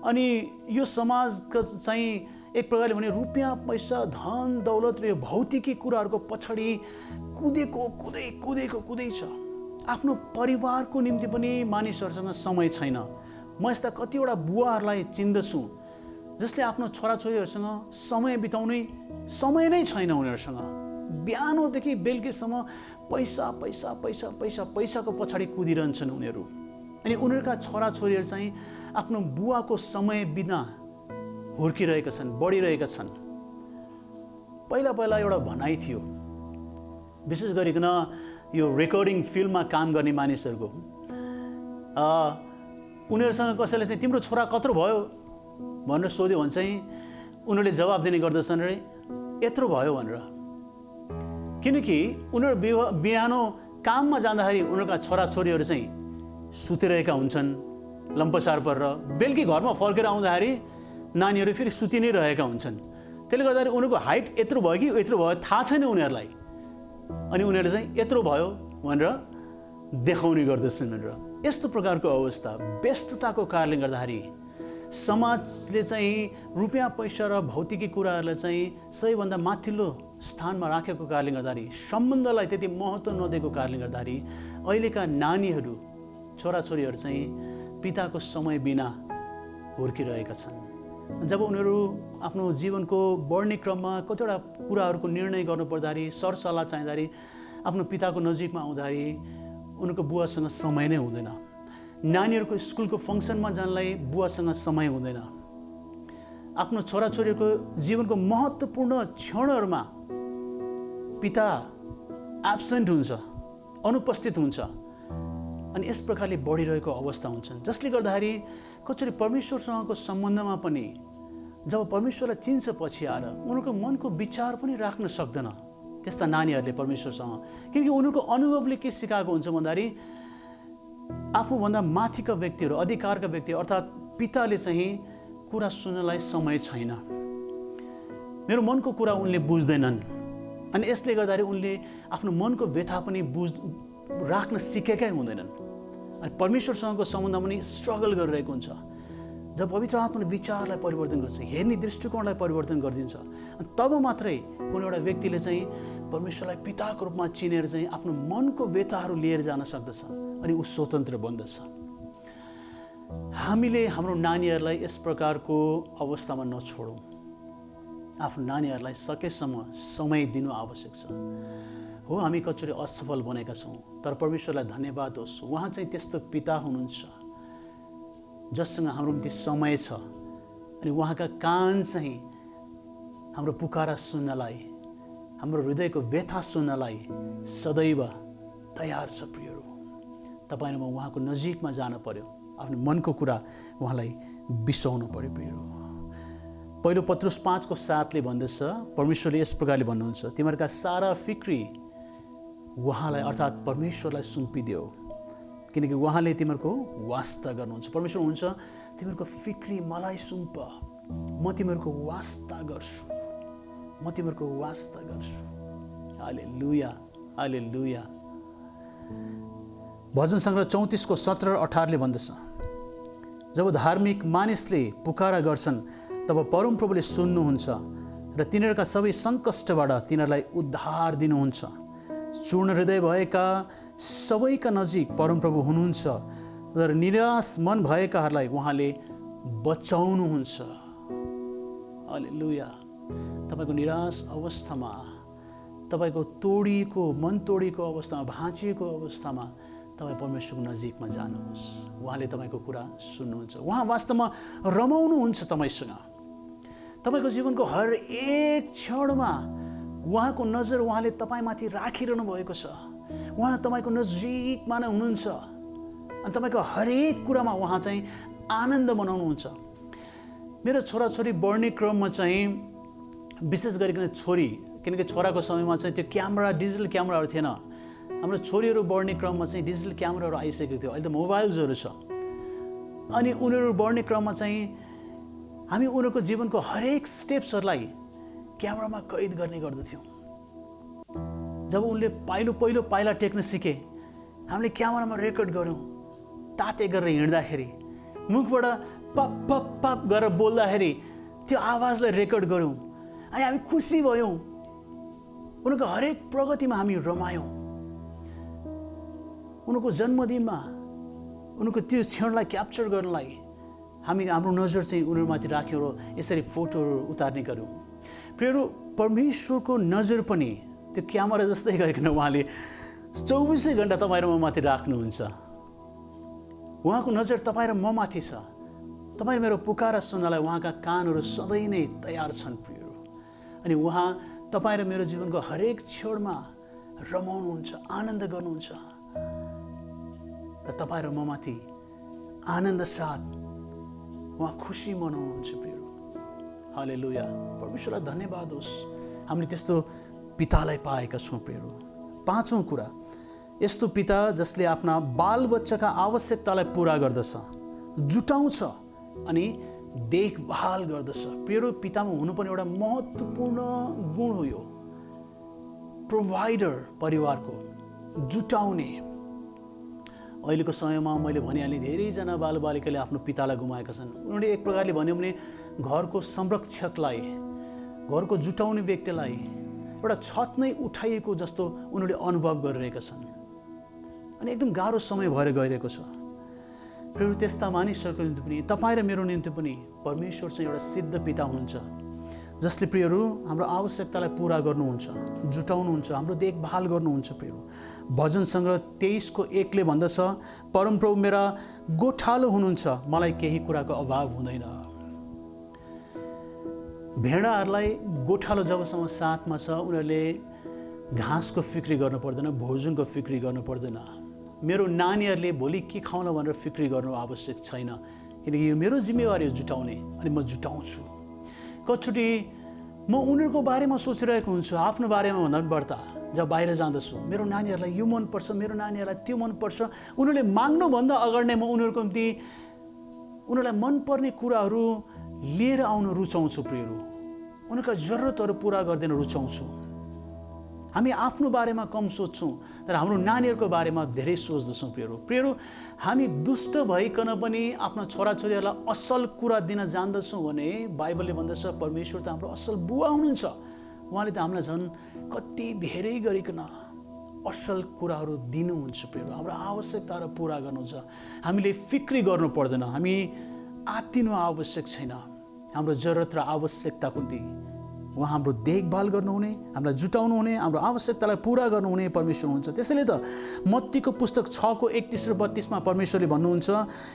Speaker 1: अनि यो समाजको चाहिँ एक प्रकारले भने रुपियाँ पैसा धन दौलत र यो भौतिकी कुराहरूको पछाडि कुदै छ। आफ्नो परिवारको निम्ति पनि मानिसहरूसँग समय छैन। म यस्ता कतिवटा बुवाहरूलाई चिन्दछु जसले आफ्नो छोराछोरीहरूसँग समय बिताउने समय नै छैन उनीहरूसँग। बिहानदेखि बेलुकीसम्म पैसाको पछाडि कुदिरहन्छन् उनीहरू। अनि उनीहरूका छोराछोरीहरू चाहिँ आफ्नो बुवाको समय बिना हुर्किरहेका छन्, बढिरहेका छन्। पहिला एउटा भनाइ थियो, विशेष गरिकन यो रेकर्डिङ फिल्ममा काम गर्ने मानिसहरूको, उनीहरूसँग कसैले चाहिँ तिम्रो छोरा कत्रो भयो भनेर सोध्यो भने चाहिँ उनीहरूले जवाब दिने गर्दछन् रे यत्रो भयो भनेर। किनकि उनीहरू बिहानो काममा जाँदाखेरि उनीहरूका छोराछोरीहरू चाहिँ सुतिरहेका हुन्छन् लम्पसार परेर, बेलुकी घरमा फर्केर आउँदाखेरि नानीहरू फेरि सुति नै रहेका हुन्छन्। त्यसले गर्दाखेरि उनीहरूको हाइट यत्रो भयो कि यत्रो भयो थाहा छैन उनीहरूलाई। अनि उनीहरूले चाहिँ यत्रो भयो भनेर देखाउने गर्दछन् भनेर। यस्तो प्रकारको अवस्था, व्यस्तताको कारणले गर्दाखेरि समाजले चाहिँ रुपियाँ पैसा र भौतिकी कुराहरूलाई चाहिँ सबैभन्दा माथिल्लो स्थानमा राखेको कारणले गर्दाखेरि, सम्बन्धलाई त्यति महत्त्व नदिएको कारणले गर्दाखेरि अहिलेका नानीहरू, छोराछोरीहरू चाहिँ पिताको समय बिना हुर्किरहेका छन्। जब उनीहरू आफ्नो जीवनको बढ्ने क्रममा कतिवटा कुराहरूको निर्णय गर्नुपर्दाखेरि, सरसल्लाह चाहिँदाखेरि आफ्नो पिताको नजिकमा आउँदाखेरि उनीहरूको बुवासँग समय नै हुँदैन। नानीहरूको स्कुलको फङ्सनमा जानलाई बुवासँग समय हुँदैन। आफ्नो छोराछोरीको जीवनको महत्त्वपूर्ण क्षणहरूमा पिता एब्सेन्ट हुन्छ, अनुपस्थित हुन्छ। अनि यस प्रकारले बढिरहेको अवस्था हुन्छन्, जसले गर्दाखेरि कतिचोटि परमेश्वरसँगको सम्बन्धमा पनि जब परमेश्वरलाई चिन्छ पछि आएर उनीहरूको मनको विचार पनि राख्न सक्दैन त्यस्ता नानीहरूले परमेश्वरसँग। किनकि उनीहरूको अनुभवले के सिकाएको हुन्छ भन्दाखेरि आफूभन्दा माथिका व्यक्तिहरू, अधिकारका व्यक्तिहरू अर्थात् पिताले चाहिँ कुरा सुन्नलाई समय छैन, मेरो मनको कुरा उनले बुझ्दैनन्। अनि यसले गर्दाखेरि उनले आफ्नो मनको व्यथा पनि राख्न सिकेकै हुँदैनन्। अनि परमेश्वरसँगको सम्बन्धमा पनि स्ट्रगल गरिरहेको हुन्छ। जब पवित्र आत्माले विचारलाई परिवर्तन गर्छ, हेर्ने दृष्टिकोणलाई परिवर्तन गरिदिन्छ, अनि तब मात्रै कुनै एउटा व्यक्तिले चाहिँ परमेश्वरलाई पिताको रूपमा चिनेर चाहिँ आफ्नो मनको व्यथाहरू लिएर जान सक्दछ अनि ऊ स्वतन्त्र बन्दछ। हामीले हाम्रो नानीहरूलाई यस प्रकारको अवस्थामा नछोडौँ। आफ्नो नानीहरूलाई सकेसम्म समय दिनु आवश्यक छ। हो, हामी कतिचोटि असफल बनेका छौँ, तर परमेश्वरलाई धन्यवाद होस्, उहाँ चाहिँ त्यस्तो पिता हुनुहुन्छ जससँग हाम्रो निम्ति समय छ अनि उहाँका कान चाहिँ हाम्रो पुकारा सुन्नलाई, हाम्रो हृदयको व्यथा सुन्नलाई सदैव तयार छ। प्रियहरू, तपाईँ र म उहाँको नजिकमा जान पर्यो, आफ्नो मनको कुरा उहाँलाई बिसाउनु पर्यो। प्रियहरू, पहिलो पत्रुस 5:7 भन्दछ, परमेश्वरले यस प्रकारले भन्नुहुन्छ, तिमीहरूका सारा फिक्री उहाँलाई अर्थात् परमेश्वरलाई सुम्पिदेऊ, किनकि उहाँले तिमीहरूको वास्ता गर्नुहुन्छ। परमेश्वर हुन्छ, तिमीहरूको फिक्री मलाई सुम्प, म तिमीहरूको वास्ता गर्छु, म तिमीहरूको वास्ता गर्छु। हालेलुया, हालेलुया। भजन सङ्ग्रह 34:17-18 भन्दछ, जब धार्मिक मानिसले पुकारा गर्छन् तब परमप्रभुले सुन्नुहुन्छ र तिनीहरूका सबै सङ्कष्टबाट तिनीहरूलाई उद्धार दिनुहुन्छ। चूर्ण हृदय भएका सबैका नजिक परमप्रभु हुनुहुन्छ र निराश मन भएकाहरूलाई उहाँले बचाउनुहुन्छ। हालेलुया। तपाईँको निराश अवस्थामा, तपाईँको मन तोडिएको अवस्थामा, भाँचिएको अवस्थामा तपाईँ परमेश्वरको नजिकमा जानुहोस्। उहाँले तपाईँको कुरा सुन्नुहुन्छ, उहाँ वास्तवमा रमाउनुहुन्छ तपाईँसँग। तपाईँको जीवनको हरेक क्षणमा उहाँको नजर उहाँले तपाईँमाथि राखिरहनु भएको छ। उहाँ तपाईँको नजिकमा नै हुनुहुन्छ अनि तपाईँको हरेक कुरामा उहाँ चाहिँ आनन्द मनाउनुहुन्छ। मेरो छोराछोरी बढ्ने क्रममा चाहिँ विशेष गरिकन छोरी, किनकि छोराको समयमा चाहिँ त्यो क्यामेरा, डिजिटल क्यामेराहरू थिएन। हाम्रो छोरीहरू बढ्ने क्रममा चाहिँ डिजिटल क्यामेराहरू आइसकेको थियो, अहिले त मोबाइल्सहरू छ। अनि उनीहरू बढ्ने क्रममा चाहिँ हामी उनीहरूको जीवनको हरेक स्टेप्सहरूलाई क्यामेरामा कैद गर्ने गर्दथ्यौँ। जब उनले पहिलो पाइला टेक्न सिके, हामीले क्यामेरामा रेकर्ड गऱ्यौँ। ताते गरेर हिँड्दाखेरि, मुखबाट पप पप पप गरेर बोल्दाखेरि त्यो आवाजलाई रेकर्ड गऱ्यौँ अनि हामी खुसी भयौँ। उनको हरेक प्रगतिमा हामी रमायौँ। उनको जन्मदिनमा उनको त्यो क्षणलाई क्याप्चर गर्नलाई हामी हाम्रो नजर चाहिँ उनीहरूमाथि राख्यौँ र यसरी फोटोहरू उतार्ने गऱ्यौँ। प्रियहरू, परमेश्वरको नजर पनि त्यो क्यामेरा जस्तै गरिकन उहाँले 24 घण्टा तपाईँ र म माथि राख्नुहुन्छ। उहाँको नजर तपाईँ र म माथि छ। तपाईँ मेरो पुकारा सुन्नलाई उहाँका कानहरू सधैँ नै तयार छन् प्रियहरू। अनि उहाँ तपाईँ र मेरो जीवनको हरेक क्षणमा रमाउनुहुन्छ, आनन्द गर्नुहुन्छ र तपाईँ र म माथि आनन्द साथ उहाँ खुसी मनाउनुहुन्छ प्रियहरू। हालेलुया, परमेश्वरलाई धन्यवाद होस्, हामीले त्यस्तो पितालाई पाएका छौँ प्रियहरू। पाँचौँ कुरा, यस्तो पिता जसले आफ्ना बालबच्चाका आवश्यकतालाई पुरा गर्दछ, जुटाउँछ अनि देखभाल गर्दछ। प्रियहरू, पितामा हुनुपर्ने एउटा महत्त्वपूर्ण गुण हो यो, प्रोभाइडर, परिवारको जुटाउने। अहिलेको समयमा मैले भनिहालेँ, धेरैजना बालबालिकाले आफ्नो पितालाई गुमाएका छन्। उनीहरूले एक प्रकारले भन्यो भने घरको संरक्षकलाई, घरको जुटाउने व्यक्तिलाई एउटा छत नै उठाइएको जस्तो उनीहरूले अनुभव गरिरहेका छन् अनि एकदम गाह्रो समय भएर गइरहेको छ। प्रिय, त्यस्ता मानिसहरूको निम्ति पनि, तपाईँ र मेरो निम्ति पनि परमेश्वर चाहिँ एउटा सिद्ध पिता हुनुहुन्छ जसले प्रियहरू हाम्रो आवश्यकतालाई पुरा गर्नुहुन्छ, जुटाउनुहुन्छ, हाम्रो देखभाल गर्नुहुन्छ। प्रियहरू, भजन सङ्ग्रह 23:1 भन्दछ, परमप्रभु मेरा गोठालो हुनुहुन्छ, मलाई केही कुराको अभाव हुँदैन। भेडाहरूलाई गोठालो जबसम्म साथमा छ, उनीहरूले घाँसको फिक्री गर्नु पर्दैन, भोजनको फिक्री गर्नु पर्दैन। मेरो नानीहरूले भोलि के खाउला भनेर फिक्री गर्नु आवश्यक छैन, किनकि यो मेरो जिम्मेवारी हो जुटाउने, अनि म जुटाउँछु। कतिचोटि म उनीहरूको बारेमा सोचिरहेको हुन्छु, आफ्नो बारेमा भन्दा पनि बढ्ता। जब बाहिर जाँदछु, मेरो नानीहरूलाई यो मनपर्छ, मेरो नानीहरूलाई त्यो मनपर्छ, उनीहरूले माग्नुभन्दा अगाडि नै म उनीहरूको निम्ति उनीहरूलाई मनपर्ने कुराहरू लिएर आउन रुचाउँछु। प्रियहरू, उनीहरूका जरुरतहरू पुरा गरिदिन रुचाउँछु। हामी आफ्नो बारेमा कम सोच्छौँ, तर हाम्रो नानीहरूको बारेमा धेरै सोच्दछौँ। प्रियहरू, हामी दुष्ट भइकन पनि आफ्ना छोराछोरीहरूलाई असल कुरा दिन जान्दछौँ भने बाइबलले भन्दछ परमेश्वर त हाम्रो असल बुवा हुनुहुन्छ। उहाँले त हामीलाई झन् कति धेरै गरिकन असल कुराहरू दिनुहुन्छ। प्रियहरू, हाम्रो आवश्यकताहरू पुरा गर्नुहुन्छ। हामीले फिक्री गर्नु पर्दैन, हामी आत्तिनु आवश्यक छैन। हाम्रो जरुरत र आवश्यकताको निम्ति उहाँ हाम्रो देखभाल गर्नुहुने, हामीलाई जुटाउनु हुने, हाम्रो आवश्यकतालाई पुरा गर्नुहुने परमेश्वर हुनुहुन्छ। त्यसैले त मत्तीको पुस्तक 6:31 र 32 परमेश्वरले भन्नुहुन्छ,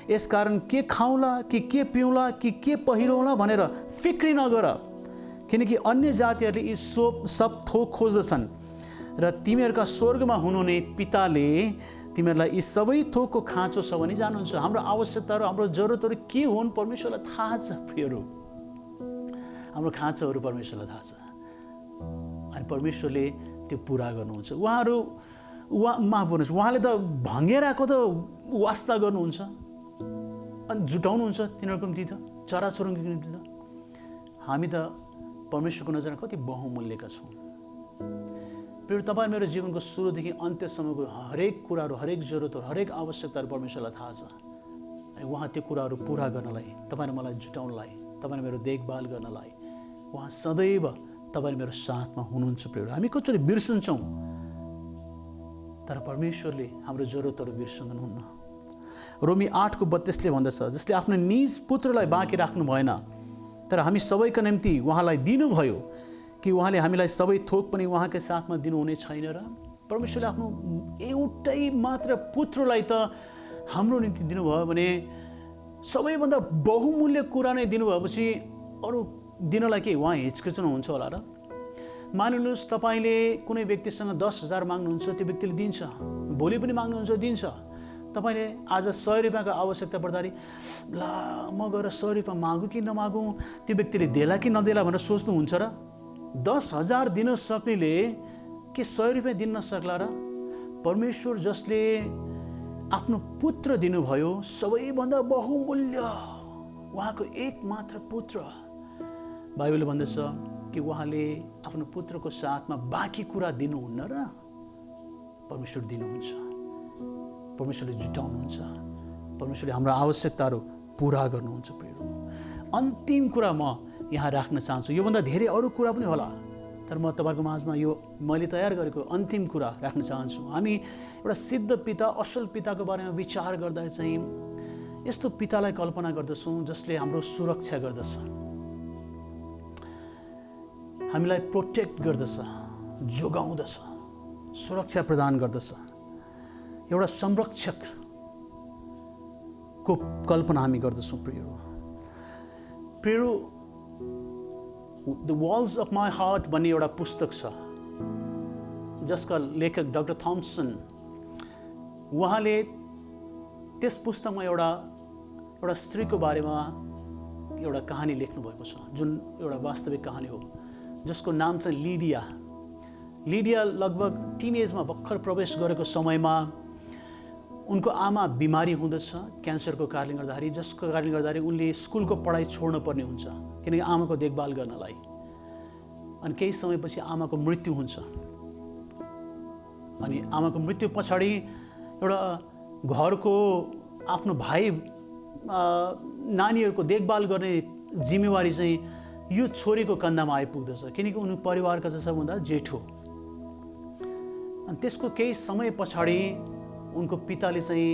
Speaker 1: यसकारण के खाउँला कि के पिउँला कि के पहिरौँला भनेर फिक्री नगर, किनकि अन्य जातिहरूले यी सब थोक खोज्दछन् र तिमीहरूका स्वर्गमा हुनुहुने पिताले तिमीहरूलाई यी सबै थोकको खाँचो छ भने जानुहुन्छ। हाम्रो आवश्यकताहरू, हाम्रो जरुरतहरू के हुन् परमेश्वरलाई थाहा छ। प्रियहरू, हाम्रो खाँचोहरू परमेश्वरलाई थाहा छ अनि परमेश्वरले त्यो पुरा गर्नुहुन्छ। माफ गर्नुहोस्, उहाँले त भँगेराको त वास्ता गर्नुहुन्छ अनि जुटाउनुहुन्छ तिनीहरूको निम्ति, त चराचुरुङ्गीको निम्ति। त हामी त परमेश्वरको नजरमा कति बहुमूल्यका छौँ। प्रिय, तपाईँ मेरो जीवनको सुरुदेखि अन्त्यसम्मको हरेक कुराहरू, हरेक जरुरतहरू, हरेक आवश्यकताहरू परमेश्वरलाई थाहा छ अनि उहाँ त्यो कुराहरू पुरा गर्नलाई, तपाईँ र मलाई जुटाउनलाई, तपाईँ मेरो देखभाल गर्नलाई उहाँ सदैव तपाईँ मेरो साथमा हुनुहुन्छ। प्रिय, हामी कतिचोटि बिर्सन्छौँ, तर परमेश्वरले हाम्रो जरुरतहरू बिर्सनुहुन्न। रोमी 8:32 भन्दछ, जसले आफ्नो निज पुत्रलाई बाँकी राख्नु भएन तर हामी सबैका निम्ति उहाँलाई दिनुभयो कि उहाँले हामीलाई सबै थोक पनि उहाँकै साथमा दिनुहुने छैन र? परमेश्वरले आफ्नो एउटै मात्र पुत्रलाई त हाम्रो निम्ति दिनुभयो भने सबैभन्दा बहुमूल्य कुरा नै दिनुभएपछि अरू दिनलाई के उहाँ हिचकिचाउनुहुन्छ होला र? मानिनुहोस् तपाईँले कुनै व्यक्तिसँग 10,000 माग्नुहुन्छ, त्यो व्यक्तिले दिन्छ, भोलि पनि माग्नुहुन्छ दिन्छ। तपाईँले आज 100 रुपियाँको आवश्यकता पर्दाखेरि ला म गएर 100 रुपियाँ मागौँ कि नमागौँ, त्यो व्यक्तिले देला कि नदेला भनेर सोच्नुहुन्छ र? 10,000 दिन सक्नेले के 100 रुपियाँ दिन नसक्ला र? परमेश्वर जसले आफ्नो पुत्र दिनुभयो, सबैभन्दा बहुमूल्य उहाँको एकमात्र पुत्र, बाइबलले भन्दछ कि उहाँले आफ्नो पुत्रको साथमा बाँकी कुरा दिनुहुन्न र? परमेश्वर दिनुहुन्छ, परमेश्वरले जुटाउनुहुन्छ, परमेश्वरले हाम्रो आवश्यकताहरू पुरा गर्नुहुन्छ। प्रियहरू, अन्तिम कुरा म यहाँ राख्न चाहन्छु, योभन्दा धेरै अरू कुरा पनि होला, तर म तपाईँको माझमा यो मैले तयार गरेको अन्तिम कुरा राख्न चाहन्छु। हामी एउटा सिद्ध पिता, असल पिताको बारेमा विचार गर्दा चाहिँ यस्तो पितालाई कल्पना गर्दछौँ जसले हाम्रो सुरक्षा गर्दछ, हामीलाई प्रोटेक्ट गर्दछ, जोगाउँदछ, सुरक्षा प्रदान गर्दछ, एउटा संरक्षकको कल्पना हामी गर्दछौँ। प्रियहरू, द वल्स अफ माई हार्ट भन्ने एउटा पुस्तक छ जसका लेखक डाक्टर थम्सन, उहाँले त्यस पुस्तकमा एउटा स्त्रीको बारेमा एउटा कहानी लेख्नुभएको छ, जुन एउटा वास्तविक कहानी हो, जसको नाम चाहिँ लिडिया। लिडिया लगभग टिनेजमा भर्खर प्रवेश गरेको समयमा उनको आमा बिमारी हुँदछ क्यान्सरको कारणले गर्दाखेरि, जसको कारणले गर्दाखेरि उनले स्कुलको पढाइ छोड्नु पर्ने हुन्छ किनकि आमाको देखभाल गर्नलाई। अनि केही समयपछि आमाको मृत्यु हुन्छ। अनि आमाको मृत्यु पछाडि एउटा घरको आफ्नो भाइ नानीहरूको देखभाल गर्ने जिम्मेवारी चाहिँ यो छोरीको कन्धामा आइपुग्दछ, किनकि उनी परिवारका चाहिँ सबभन्दा जेठो। अनि त्यसको केही समय पछाडि उनको पिताले चाहिँ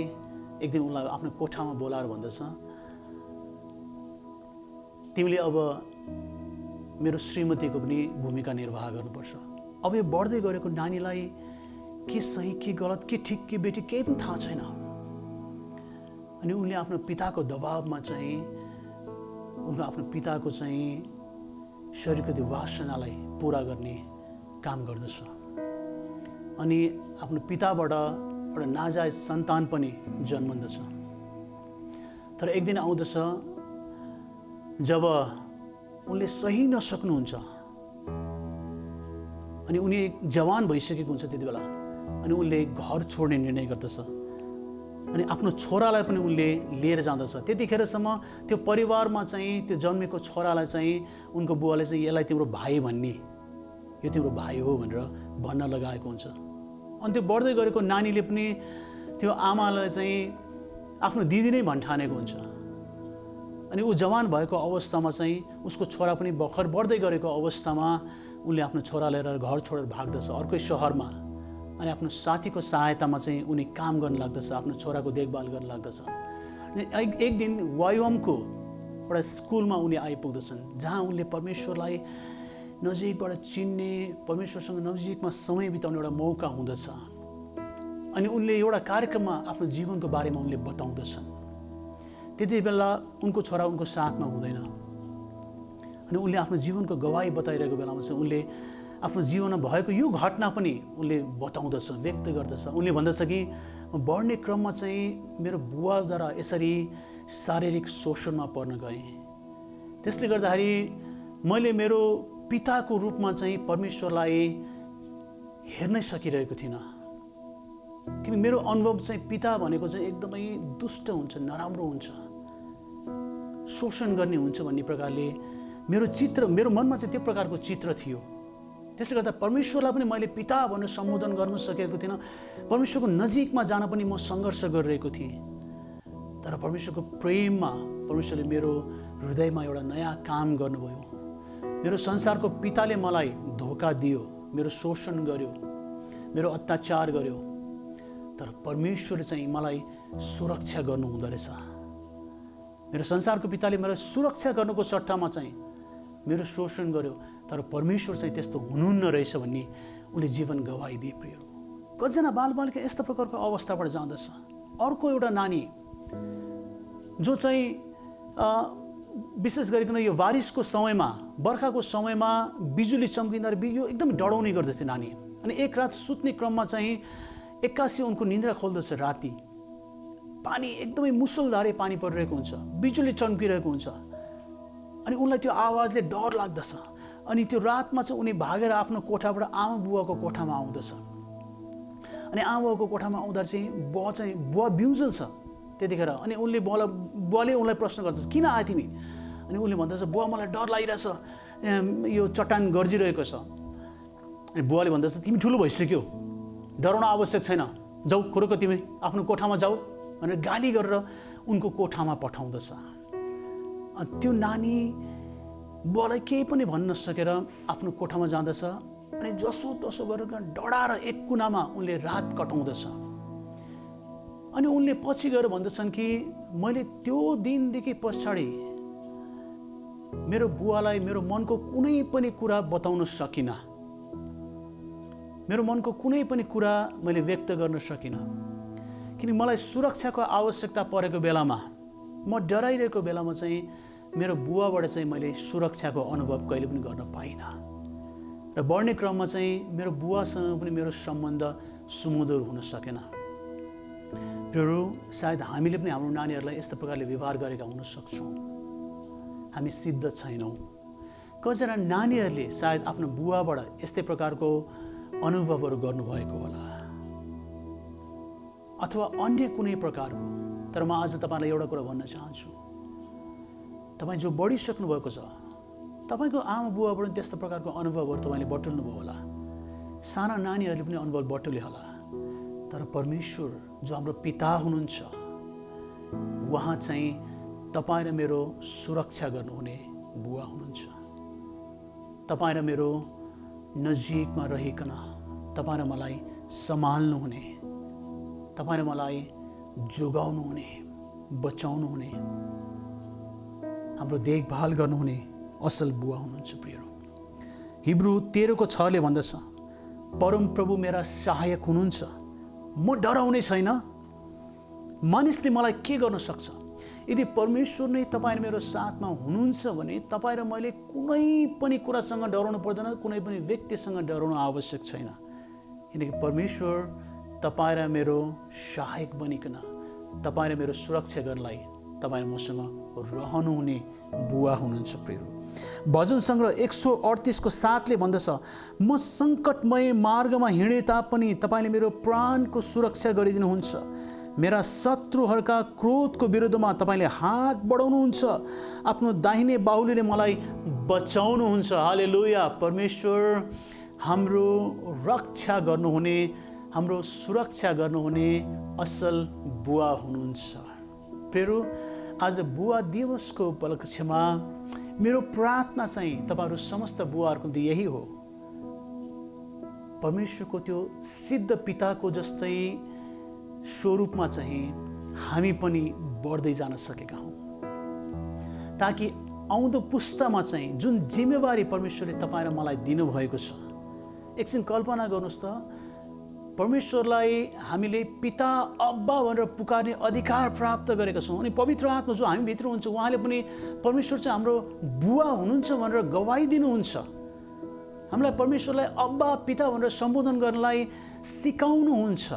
Speaker 1: एक दिन उनलाई आफ्नो कोठामा बोलाएर भन्दछ, तिमीले अब मेरो श्रीमतीको पनि भूमिका निर्वाह गर्नुपर्छ। अब यो बढ्दै गरेको नानीलाई के सही के गलत, के ठिक के बेठी केही पनि थाहा छैन। अनि उनले आफ्नो पिताको दबावमा चाहिँ उनको आफ्नो पिताको चाहिँ शरीरको त्यो वासनालाई पुरा गर्ने काम गर्दछ। अनि आफ्नो पिताबाट एउटा नाजायज सन्तान पनि जन्मन्दछ। तर एक दिन आउँदछ जब उनले सही नसक्नुहुन्छ अनि उनी जवान भइसकेको हुन्छ त्यति बेला। अनि उनले घर छोड्ने निर्णय गर्दछ अनि आफ्नो छोरालाई पनि उनले लिएर जाँदछ। त्यतिखेरसम्म त्यो परिवारमा चाहिँ त्यो जन्मेको छोरालाई चाहिँ उनको बुवाले चाहिँ यसलाई तिम्रो भाइ भन्ने, यो तिम्रो भाइ हो भनेर भन्न लगाएको हुन्छ। अनि त्यो बढ्दै गरेको नानीले पनि त्यो आमालाई चाहिँ आफ्नो दिदी नै भन्ठानेको हुन्छ। अनि ऊ जवान भएको अवस्थामा चाहिँ उसको छोरा पनि भर्खर बढ्दै गरेको अवस्थामा उनले आफ्नो छोरा लिएर घर छोडेर भाग्दछ अर्कै सहरमा। अनि आफ्नो साथीको सहायतामा चाहिँ उनी काम गर्न लाग्दछ, आफ्नो छोराको देखभाल गर्न लाग्दछ। एक दिन वायुमको एउटा स्कुलमा उनी आइपुग्दछन् जहाँ उनले परमेश्वरलाई नजिकबाट चिन्ने, परमेश्वरसँग नजिकमा समय बिताउने एउटा मौका हुँदछ। अनि उनले एउटा कार्यक्रममा आफ्नो जीवनको बारेमा उनले बताउँदछन्। त्यति बेला उनको छोरा उनको साथमा हुँदैन। अनि उनले आफ्नो जीवनको गवाही बताइरहेको बेलामा चाहिँ उनले आफ्नो जीवनमा भएको यो घटना पनि उनले बताउँदछ, व्यक्त गर्दछ। उनले भन्दछ कि बढ्ने क्रममा चाहिँ मेरो बुवाद्वारा यसरी शारीरिक शोषणमा पर्न गएँ। त्यसले गर्दाखेरि मैले मेरो पिताको रूपमा चाहिँ परमेश्वरलाई हेर्नै सकिरहेको थिइनँ। किन मेरो अनुभव चाहिँ पिता भनेको चाहिँ एकदमै दुष्ट हुन्छ, नराम्रो हुन्छ, शोषण गर्ने हुन्छ भन्ने प्रकारले मेरो मनमा चाहिँ त्यो प्रकारको चित्र थियो। त्यसले गर्दा परमेश्वरलाई पनि मैले पिता भनेर सम्बोधन गर्न सकेको थिइनँ। परमेश्वरको नजिकमा जान पनि म सङ्घर्ष गरिरहेको थिएँ। तर परमेश्वरको प्रेममा परमेश्वरले मेरो हृदयमा एउटा नयाँ काम गर्नुभयो। मेरो संसारको पिताले मलाई धोका दियो, मेरो शोषण गर्यो, मेरो अत्याचार गर्यो, तर परमेश्वरले चाहिँ मलाई सुरक्षा गर्नु हुँदो रहेछ। मेरो संसारको पिताले मलाई सुरक्षा गर्नुको सट्टामा चाहिँ मेरो शोषण गर्यो, तर परमेश्वर चाहिँ त्यस्तो हुनुहुन्न रहेछ भन्ने उनले जीवन गवाई दिए। प्रियहरू, कतिजना बालबालिका यस्तो प्रकारको अवस्थाबाट जाँदछ। अर्को एउटा नानी जो चाहिँ विशेष गरिकन यो बारिसको समयमा, बर्खाको समयमा बिजुली चम्किँदा यो एकदमै डराउने गर्दथ्यो नानी। अनि एक रात सुत्ने क्रममा चाहिँ एक्कासी उनको निन्द्रा खोल्दछ। राति पानी एकदमै मुसलधारे पानी परिरहेको हुन्छ, बिजुली चम्किरहेको हुन्छ अनि उनलाई त्यो आवाजले डर लाग्दछ। अनि त्यो रातमा चाहिँ उनी भागेर आफ्नो कोठाबाट आमा बुवाको कोठामा आउँदछ। अनि आमा बुवाको कोठामा आउँदा चाहिँ बुवा बिउजल छ त्यतिखेर। अनि बुवाले उनलाई प्रश्न गर्दछ, किन आए तिमी? अनि उसले भन्दछ, बुवा मलाई डर लागिरहेछ, यो चट्टान गर्जिरहेको छ। अनि बुवाले भन्दछ, तिमी ठुलो भइसक्यो, डराउन आवश्यक छैन, जाऊ खुरुक तिमी आफ्नो कोठामा जाऊ भनेर गाली गरेर उनको कोठामा पठाउँदछ। अनि त्यो नानी बुवालाई केही पनि भन्न नसकेर आफ्नो कोठामा जाँदछ। अनि जसो तसो गरेर डराएर एक कुनामा उनले रात कटाउँदछ। अनि उनले पछि गएर भन्दछन् कि मैले त्यो दिनदेखि पछाडि मेरो बुवालाई मेरो मनको कुनै पनि कुरा बताउन सकिनँ, मेरो मनको कुनै पनि कुरा मैले व्यक्त गर्न सकिनँ। किनकि मलाई सुरक्षाको आवश्यकता परेको बेलामा, म डराइरहेको बेलामा चाहिँ मेरो बुवाबाट चाहिँ मैले सुरक्षाको अनुभव कहिले पनि गर्न पाइनँ। र बढ्ने क्रममा चाहिँ मेरो बुवासँग पनि मेरो सम्बन्ध सुमधुर हुन सकेन। प्रियहरू, सायद हामीले पनि हाम्रो नानीहरूलाई यस्तो प्रकारले व्यवहार गरेका हुन सक्छौँ। हामी सिद्ध छैनौँ। कतिजना नानीहरूले सायद आफ्नो बुवाबाट यस्तै प्रकारको अनुभवहरू गर्नुभएको होला, अथवा अन्य कुनै प्रकारको। तर म आज तपाईँलाई एउटा कुरा भन्न चाहन्छु, तपाईँ जो बढिसक्नु भएको छ, तपाईँको आमा बुवाबाट त्यस्तो प्रकारको अनुभवहरू तपाईँले बटुल्नुभयो होला। साना नानीहरूले पनि अनुभव बटुले होला। तर परमेश्वर जो हाम्रो पिता हुनुहुन्छ, उहाँ चाहिँ तपाईँ र मेरो सुरक्षा गर्नुहुने बुवा हुनुहुन्छ। तपाईँ र मेरो नजिकमा रहिकन तपाईँ र मलाई सम्हाल्नुहुने, तपाईँ र मलाई जोगाउनुहुने, बचाउनुहुने, हाम्रो देखभाल गर्नुहुने असल बुवा हुनुहुन्छ। प्रियहरू, हिब्रू 13:6 भन्दछ, परमप्रभु मेरा सहायक हुनुहुन्छ, म डराउने छैन, मानिसले मलाई के गर्न सक्छ? यदि परमेश्वर नै तपाईँ र मेरो साथमा हुनुहुन्छ भने तपाईँ र मैले कुनै पनि कुरासँग डराउनु पर्दैन, कुनै पनि व्यक्तिसँग डराउनु आवश्यक छैन। किनकि परमेश्वर तपाईँ र मेरो सहायक बनिकन तपाईँ र मेरो सुरक्षा गर्नलाई तपाईँ मसँग रहनुहुने बुवा हुनुहुन्छ। प्रियहरू, भजन सङ्ग्रह 138:7 भन्दछ, म सङ्कटमय मार्गमा हिँडे तापनि तपाईँले मेरो प्राणको सुरक्षा गरिदिनुहुन्छ। मेरा शत्रुहरूका क्रोधको विरुद्धमा तपाईँले हात बढाउनुहुन्छ, आफ्नो दाहिने बाहुलीले मलाई बचाउनुहुन्छ। हालेलुया! परमेश्वर हाम्रो रक्षा गर्नुहुने, हाम्रो सुरक्षा गर्नुहुने असल बुवा हुनुहुन्छ। प्रियहरू, आज बुवा दिवसको उपलक्ष्यमा मेरो प्रार्थना चाहिँ तपाईँहरू समस्त बुवाहरूको निम्ति यही हो, परमेश्वरको त्यो सिद्ध पिताको जस्तै स्वरूपमा चाहिँ हामी पनि बढ्दै जान सकेका हौँ, ताकि आउँदो पुस्तामा चाहिँ जुन जिम्मेवारी परमेश्वरले तपाईँ र मलाई दिनुभएको छ, एकछिन कल्पना गर्नुहोस् त, परमेश्वरलाई हामीले पिता अब्बा भनेर पुकार्ने अधिकार प्राप्त गरेका छौँ। अनि पवित्र आत्मा जो हामीभित्र हुन्छ, उहाँले पनि परमेश्वर चाहिँ हाम्रो बुवा हुनुहुन्छ भनेर गवाही दिनुहुन्छ। हामीलाई परमेश्वरलाई अब्बा पिता भनेर सम्बोधन गर्नलाई सिकाउनुहुन्छ।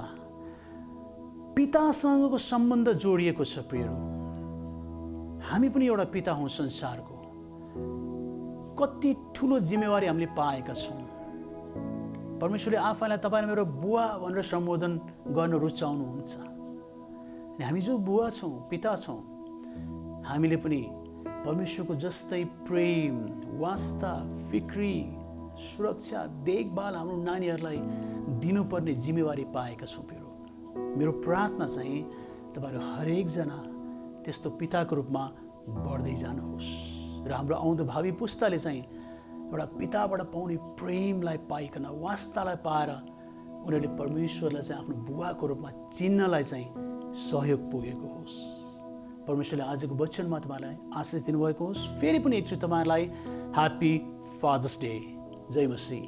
Speaker 1: पितासँगको सम्बन्ध जोडिएको छ। प्रियहरू, हामी पनि एउटा पिता हौँ संसारको। कति ठुलो जिम्मेवारी हामीले पाएका छौँ। परमेश्वरले आफैलाई तपाईँ मेरो बुवा भनेर सम्बोधन गर्न रुचाउनुहुन्छ। अनि हामी जो बुवा छौँ, पिता छौँ, हामीले पनि परमेश्वरको जस्तै प्रेम, वास्ता, फिक्री, सुरक्षा, देखभाल हाम्रो नानीहरूलाई दिनुपर्ने जिम्मेवारी पाएका छौँ। मेरो प्रार्थना चाहिँ तपाईँहरू हरेकजना त्यस्तो पिताको रूपमा बढ्दै जानुहोस् र हाम्रो आउँदो भावी पुस्ताले चाहिँ एउटा पिताबाट पाउने प्रेमलाई पाइकन, वास्तालाई पाएर उनीहरूले परमेश्वरलाई चाहिँ आफ्नो बुवाको रूपमा चिन्नलाई चाहिँ सहयोग पुगेको होस्। परमेश्वरले आजको वचनमा तपाईँलाई आशिष दिनुभएको होस्। फेरि पनि एकचोटि तपाईँलाई ह्याप्पी फादर्स डे। जय मसीह।